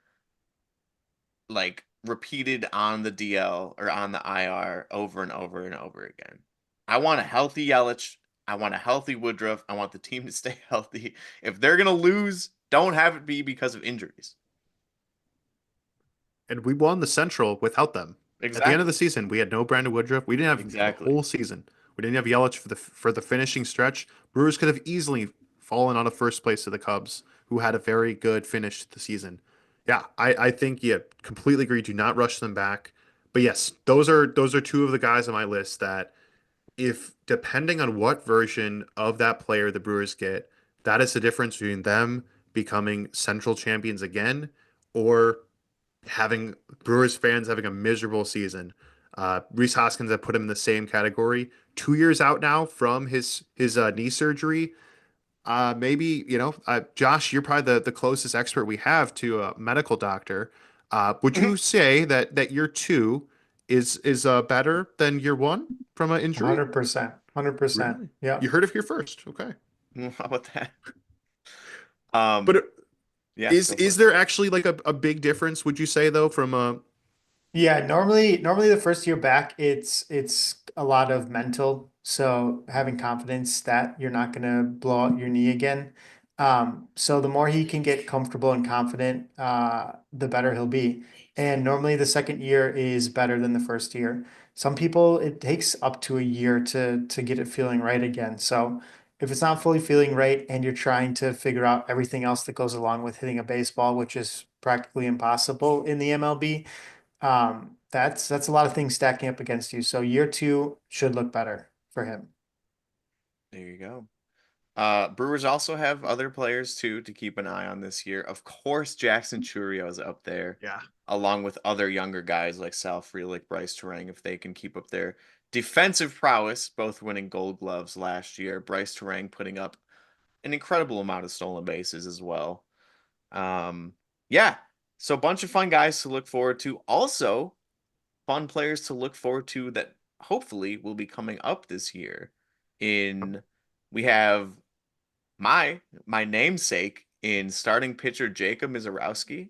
like repeated on the DL or on the IR over and over and over again. I want a healthy Yelich. I want a healthy Woodruff. I want the team to stay healthy. If they're going to lose, don't have it be because of injuries. And we won the Central without them. At the end of the Exactly. season, we had no Brandon Woodruff. We didn't have for the Exactly. whole season. We didn't have Yelich for the finishing stretch. Brewers could have easily fallen out of first place to the Cubs, who had a very good finish to the season. Yeah, I think completely agree. Do not rush them back. But yes, those are two of the guys on my list that if depending on what version of that player the Brewers get, that is the difference between them becoming Central champions again or having Brewers fans having a miserable season. Rhys Hoskins, I put him in the same category. 2 years out now from his knee surgery. Maybe Josh, you're probably the closest expert we have to a medical doctor. Would you say that year two is better than year one from an injury? 100%. 100%. Really? Yeah. You heard it here first. Okay. How about that? But Yeah, is go for is it. there actually like a big difference? Would you say though from a Yeah, normally the first year back, it's a lot of mental. So having confidence that you're not gonna blow out your knee again. So the more he can get comfortable and confident, the better he'll be. And normally the second year is better than the first year. Some people it takes up to a year to get it feeling right again. So if it's not fully feeling right and you're trying to figure out everything else that goes along with hitting a baseball, which is practically impossible in the MLB, that's a lot of things stacking up against you. So year two should look better for him. There you go. Brewers also have other players too to keep an eye on this year. Of course, Jackson Chourio is up there, yeah? along with other younger guys like Sal Frelick, Bryce Terang, if they can keep up their defensive prowess, both winning Gold Gloves last year. Bryce Terang putting up an incredible amount of stolen bases as well. Um, yeah, so a bunch of fun guys to look forward to. Also, fun players to look forward to that hopefully will be coming up this year. In we have my namesake in starting pitcher Jacob Mizorowski.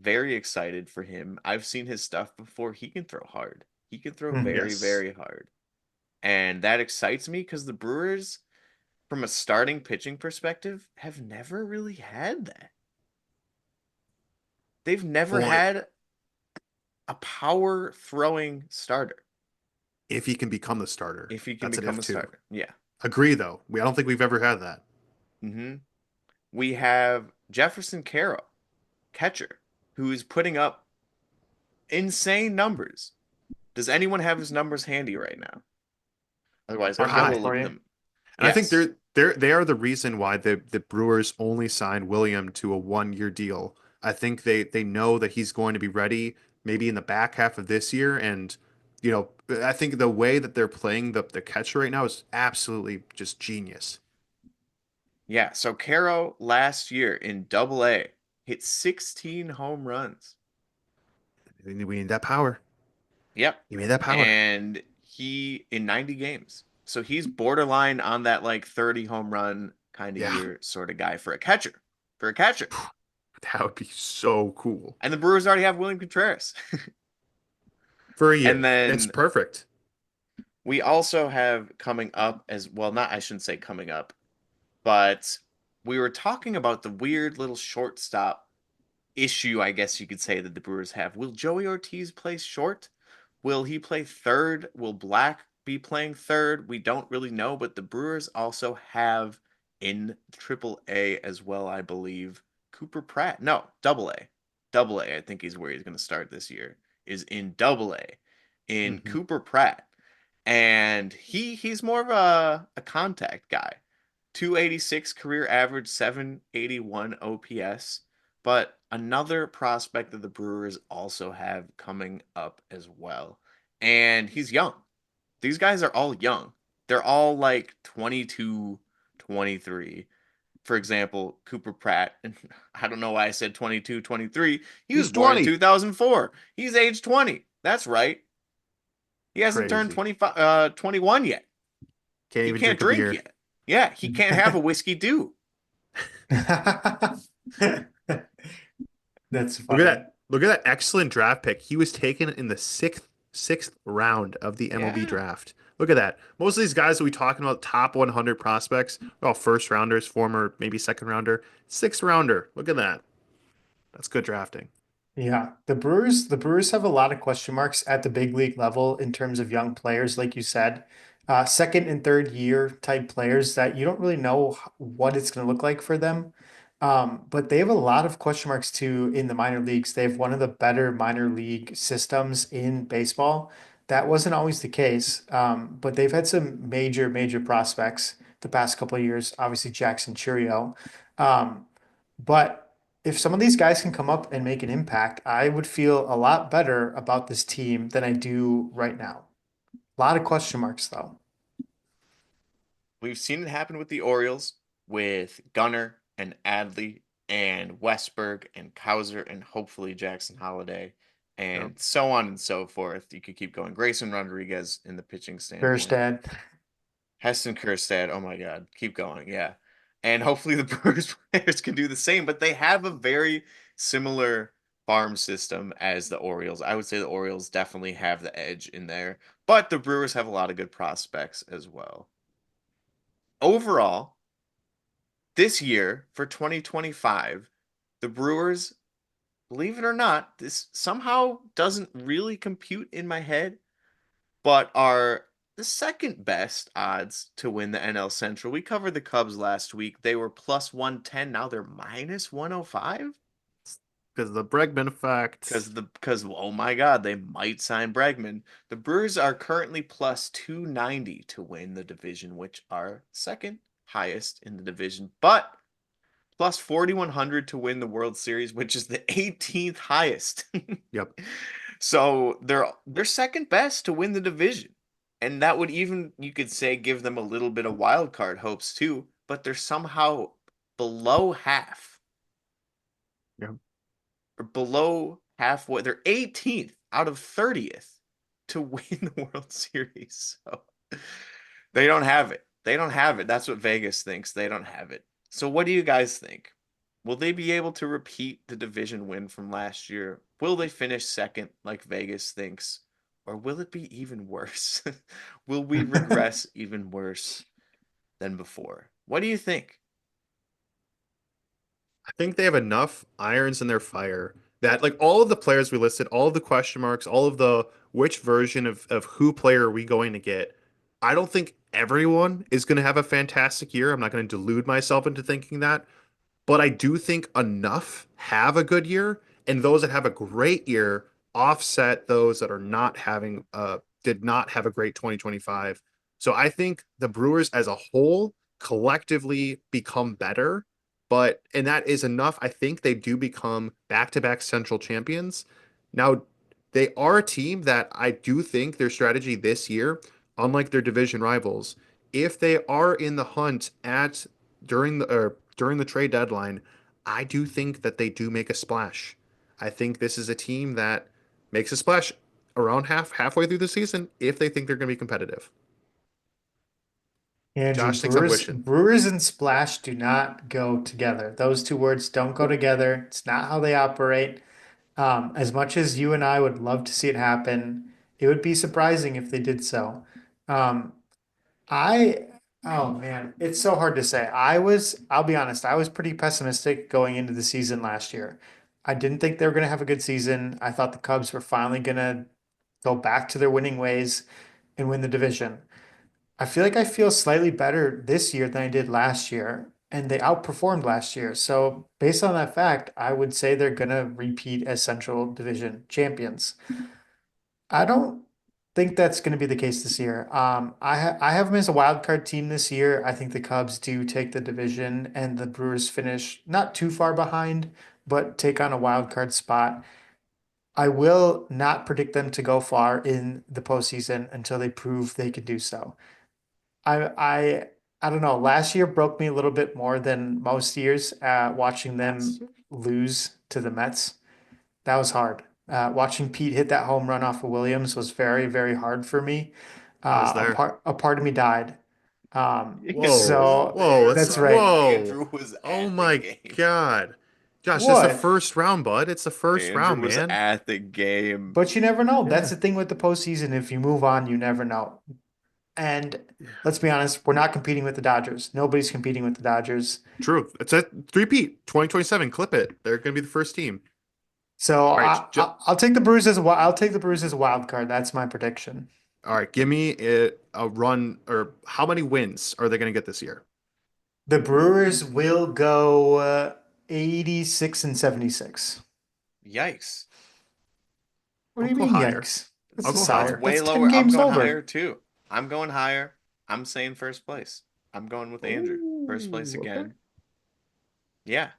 Very excited for him. I've seen his stuff before. He can throw hard. He can throw Mhm. very, Yes. very hard. And that excites me because the Brewers, from a starting pitching perspective, have never really had that. They've never Boy, had a power throwing starter if he can become the starter, if he can that's an become if a too. starter. Yeah. Agree though. I don't think we've ever had that. hmm We have Jefferson Carroll, catcher, who is putting up insane numbers. Does anyone have his numbers handy right now? Otherwise, They're I'll I'm going get to it high. for look you. them. And I think Yes. they are the reason why the Brewers only signed William to a 1 year deal I think they know that he's going to be ready maybe in the back half of this year. And, I think the way that they're playing the catcher right now is absolutely just genius. Yeah, so Caro last year in Double A hit 16 home runs. We need that power. Yep. You need that power. And he in 90 games. So he's borderline on that like 30 home run kind of Yeah, year sort of guy for a catcher. For a catcher. that would be so cool And the Brewers already have William Contreras. for a And year. It's then perfect. we also have coming up as well, not I shouldn't say coming up, but we were talking about the weird little shortstop issue, I guess you could say, that the Brewers have. Will Joey Ortiz play short? Will he play third? Will Black be playing third? We don't really know, but the Brewers also have in Triple A as well, I believe, Cooper Pratt. No, Double A. Double A, I think he's where he's going to start this year, is in Double A in Hmm. Cooper Pratt. And he's more of a contact guy. 286 career average, 781 OPS. But another prospect that the Brewers also have coming up as well. And he's young. These guys are all young. They're all like 22, 23. For example, Cooper Pratt, and I don't know why I said 22, 23. He was He's born in 20. 2004. He's age 20. That's right. He hasn't turned Crazy. Crazy. 21 yet. Can't He even can't drink a drink beer. yet. Yeah, he can't have a whiskey do. That's Look at funny. that. Look at that excellent draft pick. He was taken in the sixth round of the MLB Yeah. draft. Look at that. Most of these guys that we talking about, top 100 prospects, are all first rounders, former maybe second rounder, sixth rounder. Look at that. That's good drafting. Yeah, the Brewers have a lot of question marks at the big league level in terms of young players, like you said. Second and third year type players that you don't really know what it's going to look like for them. But they have a lot of question marks too in the minor leagues. They have one of the better minor league systems in baseball. That wasn't always the case, but they've had some major prospects the past couple of years. Obviously, Jackson Chourio. But if some of these guys can come up and make an impact, I would feel a lot better about this team than I do right now. A lot of question marks, though. We've seen it happen with the Orioles, with Gunnar and Adley and Westberg and Kauser and hopefully Jackson Holiday Yep. and so on and so forth. You could keep going. Grayson Rodriguez in the pitching standpoint. Bierstadt. Heston Kjerstad, oh my God, keep going. Yeah. And hopefully the Brewers players can do the same, but they have a very similar farm system as the Orioles. I would say the Orioles definitely have the edge in there, but the Brewers have a lot of good prospects as well. Overall, this year for 2025, the Brewers, believe it or not, this somehow doesn't really compute in my head, but are the second best odds to win the NL Central. We covered the Cubs last week. They were plus 110. Now they're minus 105 Because of the Bregman effect. because oh my God, they might sign Bregman. The Brewers are currently plus 290 to win the division, which are second highest in the division, but plus 4,100 to win the World Series, which is the 18th highest. Yep. So they're second best to win the division. And that would even, you could say, give them a little bit of wild card hopes too, but they're somehow below half Yep. or below halfway. They're 18th out of 30th to win the World Series. So they don't have it. They don't have it. That's what Vegas thinks. They don't have it. So what do you guys think? Will they be able to repeat the division win from last year? Will they finish second like Vegas thinks? Or will it be even worse? Will we regress even worse than before? What do you think? I think they have enough irons in their fire that, like, all of the players we listed, all of the question marks, all of the which version of who player are we going to get. I don't think everyone is going to have a fantastic year. I'm not going to delude myself into thinking that, but I do think enough have a good year, and those that have a great year offset those that are not having did not have a great 2025. So I think the Brewers as a whole collectively become better, and that is enough. I think they do become back-to-back Central champions. Now, they are a team that I do think their strategy this year, unlike their division rivals, if they are in the hunt at during the trade deadline, I do think that they do make a splash. I think this is a team that makes a splash around halfway through the season if they think they're going to be competitive. Andrew, Josh thinks I'm wishing. Brewers and Splash do not go together. Those two words don't go together. It's not how they operate. As much as you and I would love to see it happen, it would be surprising if they did so. Um, I, oh man, it's so hard to say. I'll be honest, I was pretty pessimistic going into the season last year. I didn't think they were going to have a good season. I thought the Cubs were finally going to go back to their winning ways and win the division. I feel slightly better this year than I did last year, and they outperformed last year. So, based on that fact, I would say they're gonna repeat as Central Division champions. I don't think that's going to be the case this year. I have them as a wild card team this year. I think the Cubs do take the division, and the Brewers finish not too far behind, but take on a wild card spot. I will not predict them to go far in the postseason until they prove they can do so. I I I don't know. Last year broke me a little bit more than most years. Watching Last them year? lose to the Mets, that was hard. Watching Pete hit that home run off of Williams was very, very hard for me. I was there. A part of me died. Andrew was Whoa, So whoa, there, that's right. son. whoa. Andrew was Oh at the my game. God. Josh, it's the What? first round, bud. It's the first Andrew round, was man. at the game. But you never know. That's Yeah. the thing with the postseason. If you move on, you never know. And let's be honest, we're not competing with the Dodgers. Nobody's competing with the Dodgers. True. It's a three-peat. 2027. Clip it. They're going to be the first team. So All right. I'll take the Brewers as I'll take the Brewers as a wild card. That's my prediction. All right. Give me a run, or how many wins are they going to get this year? The Brewers will go 86 and 76. Yikes. What do I'll you go mean, higher. yikes? I'll This is go That's solid. higher. way That's 10 lower. I'm games going higher over. too. I'm going higher. I'm saying first place. I'm going with Andrew. First place Ooh, okay. again. Yeah.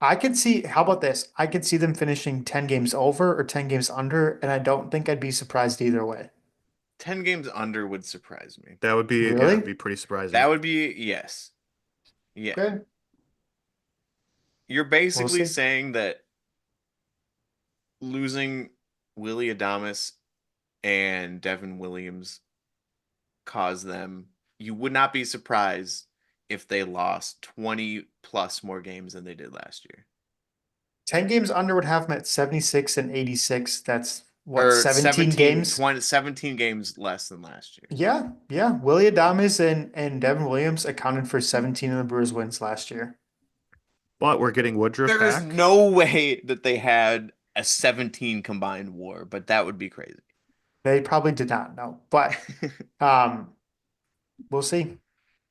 I could see, how about this? I could see them finishing 10 games over or 10 games under, and I don't think I'd be surprised either way. 10 games under would surprise me. That would be, yeah, it'd Really? be pretty That surprising. would be, yes. Yeah. Okay. You're We'll basically see. saying that losing Willy Adames and Devin Williams caused them, you would not be surprised if they lost 20 plus more games than they did last year. 10 games under would have them at 76 and 86. That's what, Or 17 games? 17 games less than last year. Yeah, yeah. Willy Adames and Devin Williams accounted for 17 of the Brewers' wins last year. But we're getting Woodruff There is back. no way that they had a 17 combined WAR, but that would be crazy. They probably did not know, but um, we'll see.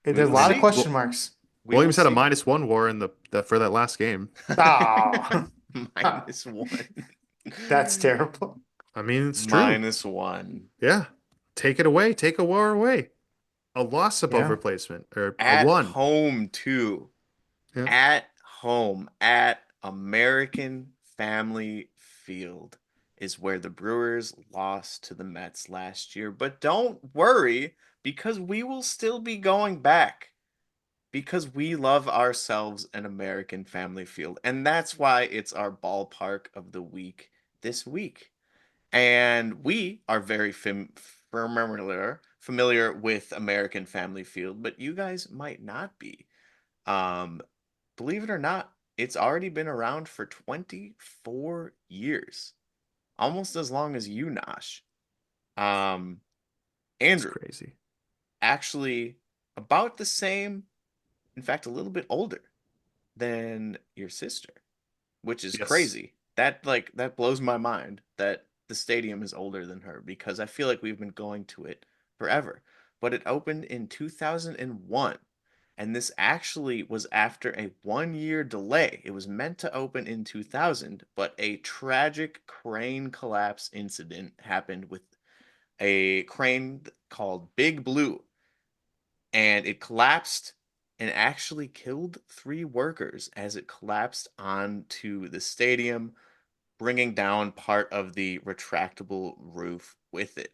We There's a will lot of see. question marks. We will Williams had a see. -1 WAR in the for that last game. Oh, -1. that's terrible. I mean, it's true. -1. Yeah. Take it away. Take a WAR away. A loss above Yeah. replacement, or a At one. home, too. Yeah. At home, at American Family Field is where the Brewers lost to the Mets last year. But don't worry, because we will still be going back because we love ourselves an American Family Field. And that's why it's our ballpark of the week this week. And we are very familiar with American Family Field, but you guys might not be. Um, Believe it or not, it's already been around for 24 years, almost as long as you, Nosh. Um, It's Andrew, crazy. actually about the same, in fact, a little bit older than your sister, which is Yes. crazy. That blows my mind that the stadium is older than her because I feel like we've been going to it forever. But it opened in 2001. And this actually was after a 1 year delay. It was meant to open in 2000, but a tragic crane collapse incident happened with a crane called Big Blue, and it collapsed and actually killed 3 workers as it collapsed onto the stadium, bringing down part of the retractable roof with it.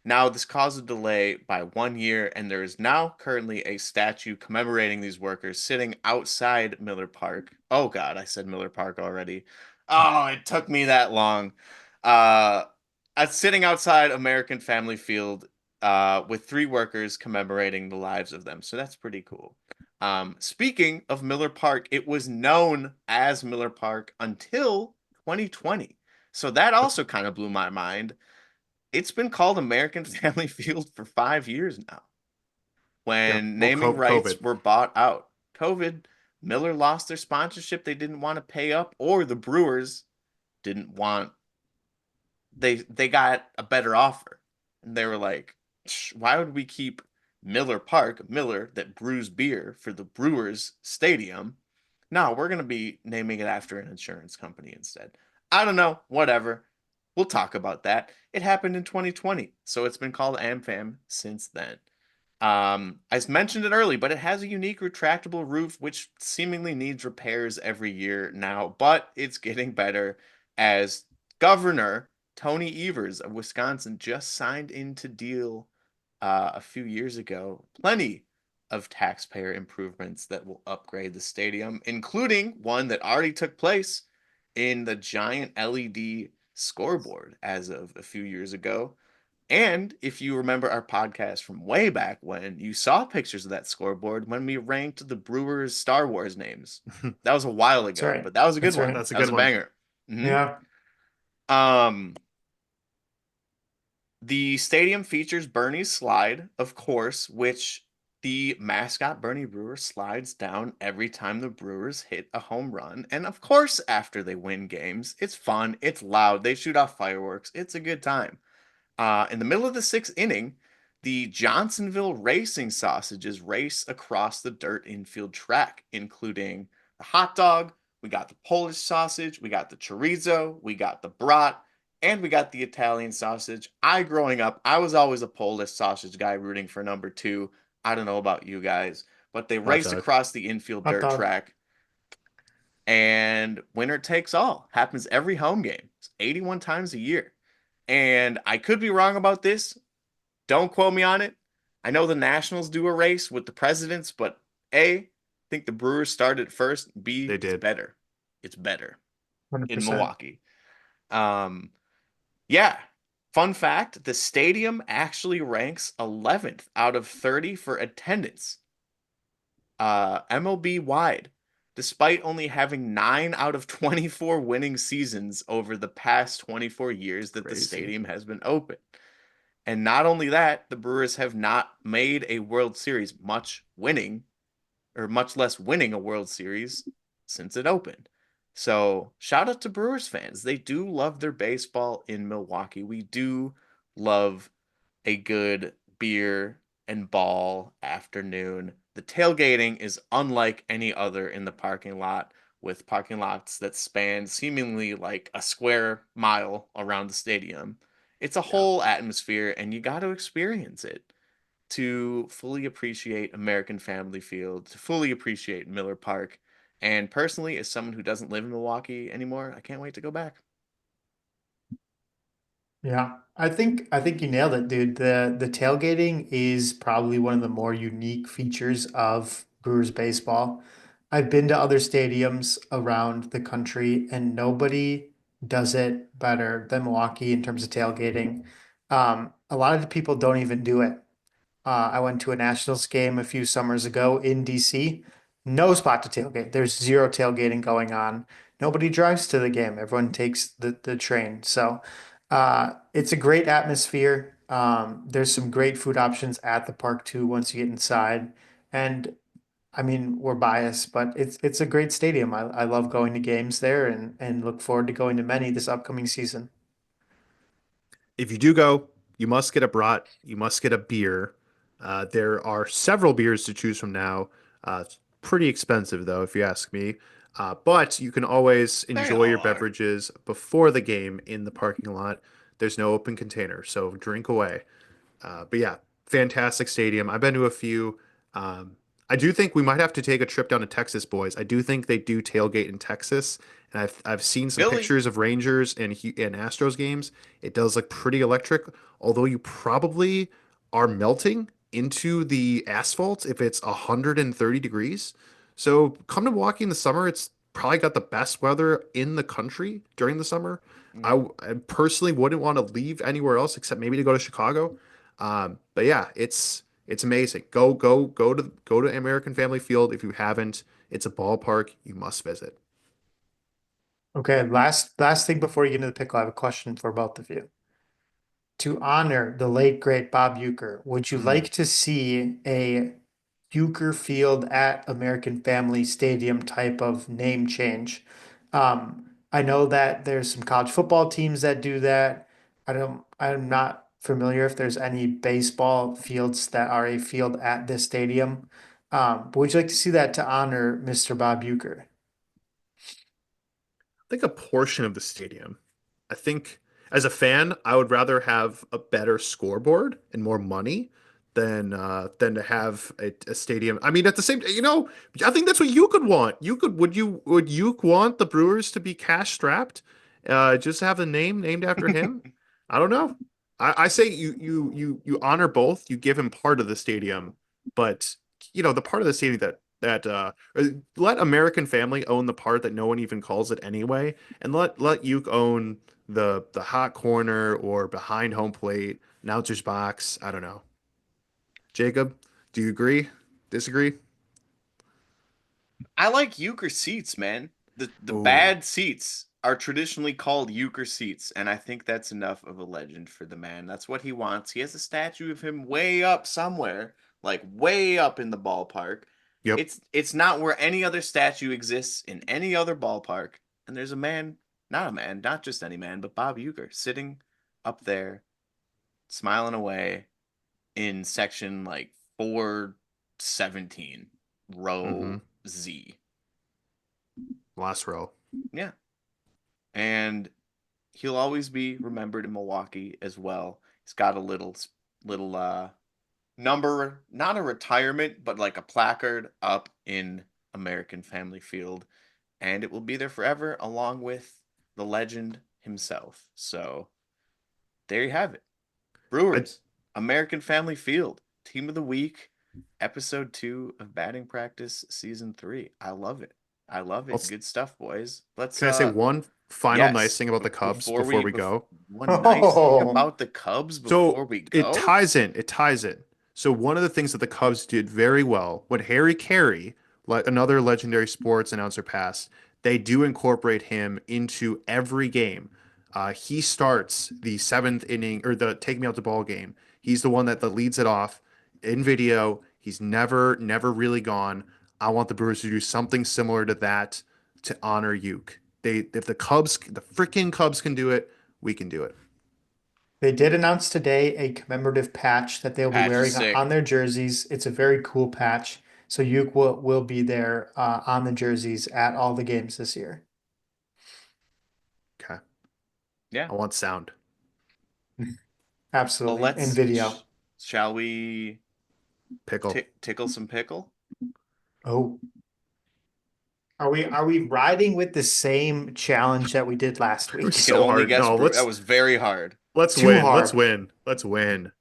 Now, this caused a delay by 1 year, and there is now currently a statue commemorating these workers sitting outside Miller Park. Oh, God, I said Miller Park already. Oh, it took me that long. Uh, sitting outside American Family Field with 3 workers commemorating the lives of them. So that's pretty cool. Speaking of Miller Park, it was known as Miller Park until 2020. So that also kind of blew my mind. It's been called American Family Field for 5 years now. Yeah. When Well, naming rights COVID. were bought out, COVID, Miller lost their sponsorship. They didn't want to pay up, or the Brewers didn't want they got a better offer. And they were like, why would we keep Miller Park, Miller that brews beer for the Brewers Stadium? No, we're going to be naming it after an insurance company instead. I don't know, whatever. We'll talk about that. It happened in 2020, so it's been called AmFam since then. I mentioned it early, but it has a unique retractable roof, which seemingly needs repairs every year now, but it's getting better as Governor Tony Evers of Wisconsin just signed into deal a few years ago. Plenty of taxpayer improvements that will upgrade the stadium, including one that already took place in the giant LED scoreboard as of a few years ago. And if you remember our podcast from way back when, you saw pictures of that scoreboard when we ranked the Brewers Star Wars names. That was a while That's ago, right. but that was a good That's one. right. That's a That was good a one. banger. hmm Yeah. Um, the stadium features Bernie's slide, of course, which the mascot Bernie Brewer slides down every time the Brewers hit a home run. And of course, after they win games, it's fun, it's loud, they shoot off fireworks, it's a good time. In the middle of the 6th inning, the Johnsonville Racing Sausages race across the dirt infield track, including the hot dog, we got the Polish sausage, we got the chorizo, we got the brat, and we got the Italian sausage. Growing up, I was always a Polish sausage guy rooting for number 2. I don't know about you guys, but they Hot race dog. across the infield Hot dirt dog. track, and winner takes all. Happens every home game. It's 81 times a year. And I could be wrong about this. Don't quote me on it. I know the Nationals do a race with the presidents, but A, I think the Brewers started first. B, They it's did. better. It's better in 100%. Milwaukee. Um, yeah. Fun fact, the stadium actually ranks 11th out of 30 for attendance. MLB wide, despite only having 9 out of 24 winning seasons over the past 24 years that the Crazy. stadium has been open. And not only that, the Brewers have not made a World Series, much less winning a World Series since it opened. So shout out to Brewers fans. They do love their baseball in Milwaukee. We do love a good beer and ball afternoon. The tailgating is unlike any other in the parking lot, with parking lots that span seemingly like a square mile around the stadium. It's a Yeah. whole atmosphere, and you got to experience it to fully appreciate American Family Field, to fully appreciate Miller Park. And personally, as someone who doesn't live in Milwaukee anymore, I can't wait to go back. Yeah. I think you nailed it, dude. The tailgating is probably one of the more unique features of Brewers baseball. I've been to other stadiums around the country and nobody does it better than Milwaukee in terms of tailgating. A lot of the people don't even do it. I went to a Nationals game a few summers ago in DC. No spot to tailgate. There's zero tailgating going on. Nobody drives to the game. Everyone takes the train. So it's a great atmosphere. There's some great food options at the park too once you get inside. And I mean, we're biased, but it's a great stadium. I love going to games there and look forward to going to many this upcoming season. If you do go, you must get a brat. You must get a beer. There are several beers to choose from now. It's pretty expensive, though, if you ask me. But you can always They enjoy your are. beverages before the game in the parking lot. There's no open container, so drink away. But yeah, fantastic stadium. I've been to a few. Um, I do think we might have to take a trip down to Texas, boys. I do think they do tailgate in Texas, and I've seen some Philly. pictures of Rangers and Astros games. It does look pretty electric, although you probably are melting into the asphalt if it's 130 degrees. So come to Milwaukee in the summer. It's probably got the best weather in the country during the summer. Mhm. I personally wouldn't want to leave anywhere else except maybe to go to Chicago. But yeah, it's amazing. Go to American Family Field if you haven't. It's a ballpark you must visit. Okay, last thing before you get into the pickle, I have a question for both of you. To honor the late great Bob Uecker, would you Mm. like to see a Uecker Field at American Family Stadium type of name change? I know that there's some college football teams that do that. I'm not familiar if there's any baseball fields that are a field at this stadium. But would you like to see that to honor Mr. Bob Uecker? Think a portion of the stadium. I think as a fan, I would rather have a better scoreboard and more money than to have a stadium. I mean, at the same, I think that's what you could want. Would you want the Brewers to be cash strapped? Just have a name named after him? I don't know. I say you honor both. You give him part of the stadium, but the part of the stadium that let American Family own the part that no one even calls it anyway, and let Uke own the hot corner or behind home plate, announcer's box. I don't know. Jacob, do you agree? Disagree? I like euchre seats, man. The Oh, bad seats are traditionally called euchre seats, and I think that's enough of a legend for the man. That's what he wants. He has a statue of him way up somewhere, like way up in the ballpark. yep. It's not where any other statue exists in any other ballpark. And there's a man, not a man, not just any man, but Bob Uecker sitting up there, smiling away in section like 417, Mm-hmm. row Z. Last row. Yeah. And he'll always be remembered in Milwaukee as well. He's got a little number, not a retirement, but like a placard up in American Family Field, and it will be there forever along with the legend himself. So, there you have it. I Brewers, American Family Field, Team of the Week, episode 2 of Batting Practice season 3. I love it. I love it. also, Good stuff, boys. Let's can I say one final nice yes, thing about the Cubs before we go? one nice thing Oh, about the Cubs before So we it go. ties in. It ties in. So one of the things that the Cubs did very well when Harry Carey, another legendary sports announcer, passed, they do incorporate him into every game. He starts the seventh inning or the take me out the ball game. He's the one that leads it off in video. He's never really gone. I want the Brewers to do something similar to that to honor Uke. If the freaking Cubs can do it, we can do it. they did announce today a commemorative patch that they'll be Patch is wearing on sick. their jerseys. It's a very cool patch. So Uke will be there on the jerseys at all the games this year. Okay. Yeah. I want sound. Well, Absolutely. In video. shall we Pickle. tickle some pickle? Oh, are we riding with the same challenge that we did last We're You week? can so only hard. guess No, brew. That let's was very hard, let's Too win. Let's hard. win. Let's win.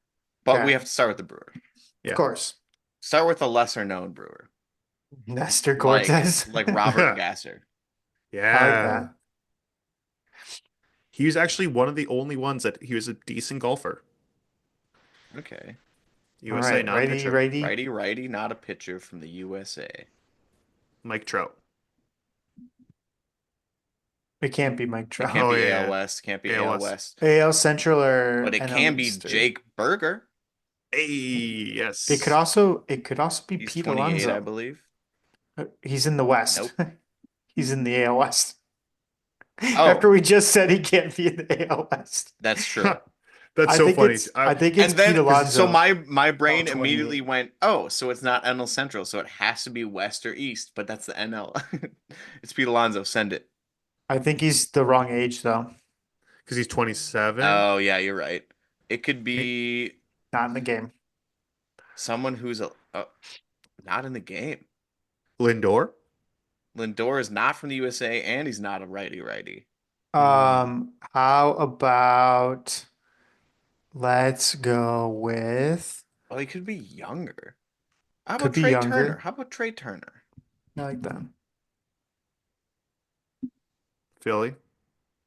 but we Okay. have to start with the brewer. Of Yeah. course. Start with a lesser known brewer, Nestor like Cortes. Robert Gasser. I like Yeah. that. He was actually one of the only ones that he was a decent golfer. Okay, All USA right. Righty, non-pitcher. righty. righty, not a pitcher from the USA. Mike Trout. It can't be Mike It can't Trout. Oh be AL yeah. West. Can't be AL ALS. West. AL Central or But it NL can be East. Or... Jake Berger. Hey, It could yes. also it could also be He's Pete 28, I Alonso. believe. He's in the West. Nope. He's in the AL West. After Oh, we just said he can't be in the AL West. that's true. That's so funny. I think it's And Pete then, so Alonso. my Oh, brain immediately 28. went, oh, so it's not NL Central, so it has to be West or East, but that's the NL. It's Pete Alonso. Send it. I think he's the wrong age though. Because he's 27. Oh yeah, you're right. It could Can he- be Not in the game. someone who's a Not in the game. Lindor? Lindor is not from the USA, and he's not a righty. How about let's go with Well, he could be younger. How could about be Trey Turner? younger. How about Trey Turner? I like that. Philly?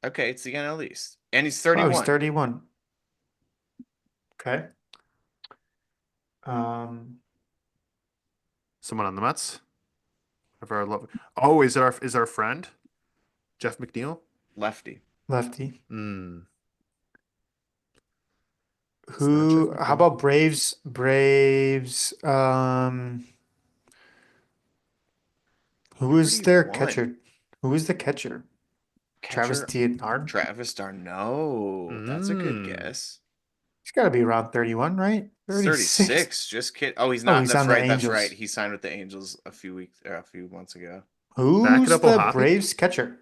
Okay, it's the NL East. And he's Oh, he's 31. 31. Okay. Um, Someone on the Mets? Oh, is our friend? Jeff McNeil? Lefty. lefty. Hmm. It's not Jeff How McNeil. about Braves? Braves. Who is their Won. catcher? Who is the catcher? Travis Catcher D'Arnaud? Travis Darno. That's a good Hmm. guess. He's got to be around 31, right? He's 36. 36. Just kidding. Oh, he's Oh, not. he's That's on the right. That's right. Angels. He signed with the Angels a few months ago. Back it Who's up, the Ohapi? Braves catcher?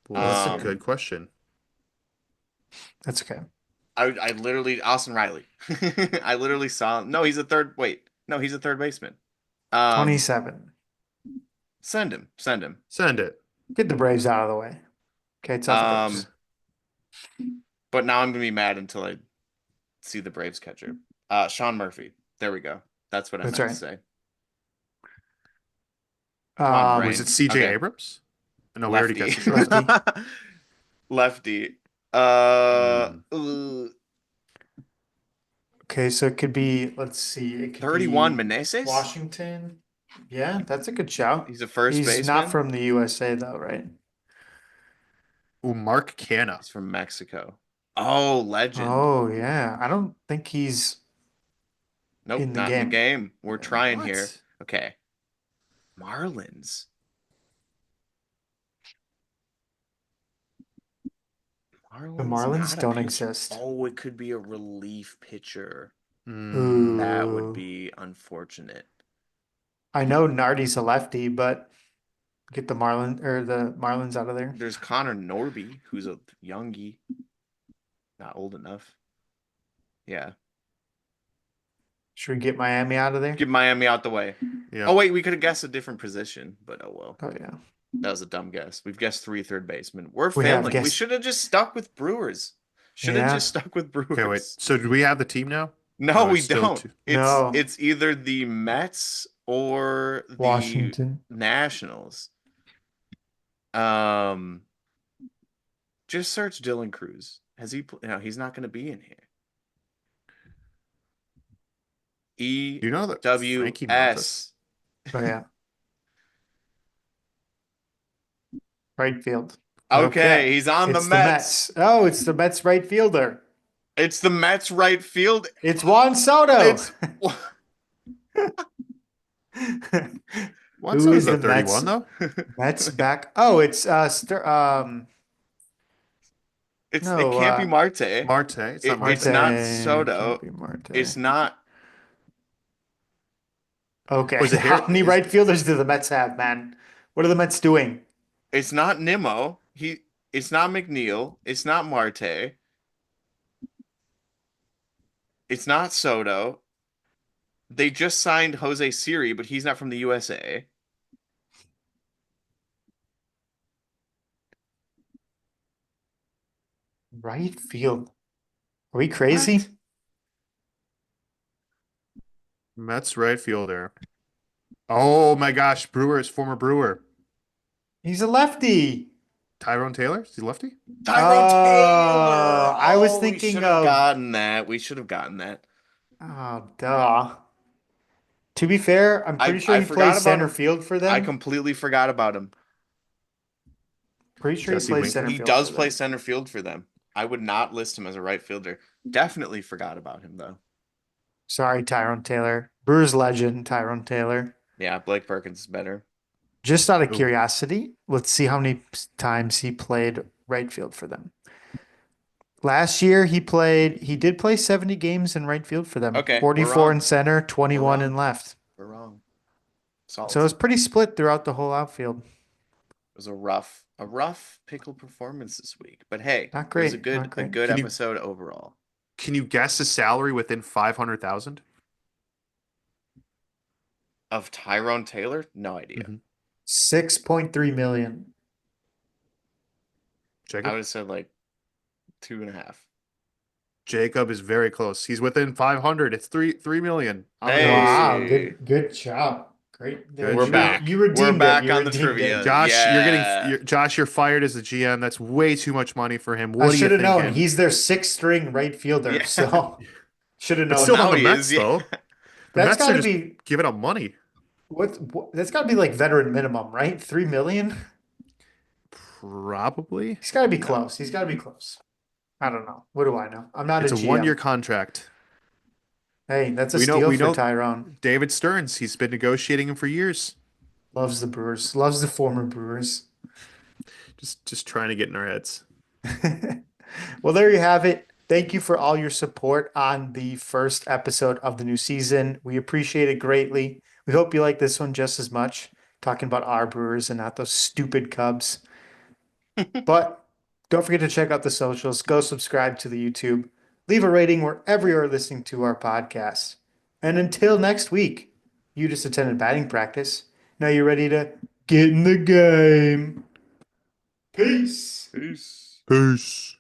Well, that's a Um, good question. That's okay. I literally Austin Riley. I literally saw him. No, he's a third. Wait, no, he's a third baseman. 27. Send him. Send him. Send it. Get the Braves out of the way. Okay, tough Um, goes. but now I'm gonna be mad until I see the Braves catcher. Sean Murphy. There we go. That's what I That's meant to right. say. Come on, Was it brain. CJ Okay, Abrams? No, we already lefty. guessed his Lefty. Lefty. Hmm. Okay, so it could be, let's see, it could 31 be Meneses? Washington. Yeah, that's a good shout. He's a first He's not baseman. from the USA though, right? Ooh, Mark Canna. He's from Mexico. Oh, legend. Oh, yeah. I don't think he's Nope, in the not in the game. game. We're trying here. What? Okay. Marlins. The Marlins Marlins not a don't pitcher. exist. Oh, it could be a relief pitcher. Hmm. That would Ooh. be unfortunate. I know Nardi's a lefty, but get the Marlins out of there. There's Connor Norby, who's a youngie, not old enough. Yeah. Should we get Miami out of there? Get Miami out the way. Yeah. Oh, wait, we could have guessed a different position, but oh well. Oh yeah. That was a dumb guess. We've guessed 3 third basemen. We're We have failing. We guessed. should have just stuck with Brewers. Should have Yeah. just stuck with Brewers. Okay, wait. So do we have the team now? No, Or we it's still don't. two- No. It's either the Mets or the Washington. Nationals. Just search Dylan Cruz. Has he? No, he's not going to be in here. E Do you know that W Frankie Montas? S. Oh yeah. Right field. Okay, he's on the It's Mets. Oh, it's the Mets right fielder. It's the Mets right field. It's Juan Soto. It's What's Who is is the the Mets? 31 though? Mets back. Oh, it's it no, can't be Marte. Marte. It's not Marte. It's not Marte. Soto. Can't be Marte. It's not. Okay. Was it How many right fielders do the Mets have, man? What are the Mets doing? It's not Nimmo. It's not McNeil. It's not Marte. It's not Soto. They just signed Jose Siri, but he's not from the USA. Right field. Are we crazy? What? Mets right fielder. Oh my gosh, Brewers, former Brewer. He's a lefty. Tyrone Taylor? Is he lefty? Tyrone Taylor. I was Oh, we thinking should have of. gotten that. We should have gotten that. Oh, duh. To be fair, I'm pretty sure I he forgot plays about center him. field for I them. completely forgot about him. Pretty sure Jesse he plays Winker? center He field. does for play them. center field for them. I would not list him as a right fielder. Definitely forgot about him though. Sorry, Tyrone Taylor. Brewers legend, Tyrone Taylor. Yeah, Blake Perkins is better. Just out of Ooh. curiosity, let's see how many times he played right field for them. Last year he did play 70 games in right field for them. Okay, we're 44 wrong. in center, 21 wrong. in left. We're wrong. Salt. So it was pretty split throughout the whole outfield. It was a rough pickle performance this week. But hey, Not it was great. a Not great. good Can you- episode overall. Can you guess his salary within 500,000? Of Tyrone Taylor? No idea. Mhm. 6.3 million. I Jacob? would have said like 2.5. Jacob is very close. He's within 500. It's 3 million. I'm close. Wow, Hey, good job. Great. Good we're job. back. You We're redeemed it. back You on the redeemed it. trivia. Josh, Yeah. Josh, you're fired as the GM. That's way too much money for him. I What are you should have known. thinking? He's their sixth string right fielder, Yeah. so should have It's Well, known still that. on now the he Mets is. Yeah. though. The That's Mets got are to just be giving up money. that's got to be like veteran minimum, right? 3 million. Probably. He's got to be No. close. He's got to be close. I don't know. What do I know? I'm not a It's a 1 year GM. contract. Hey, that's a We know steal we for know Tyrone. David Stearns. He's been negotiating him for years. Loves the Brewers. Loves the former Brewers. Just trying to get in our heads. Well, there you have it. Thank you for all your support on the first episode of the new season. We appreciate it greatly. We hope you like this one just as much, talking about our Brewers and not those stupid Cubs. But don't forget to check out the socials. Go subscribe to the YouTube. Leave a rating wherever you're listening to our podcast. And until next week, you just attended batting practice. Now you're ready to get in the game. Peace. Peace. Peace.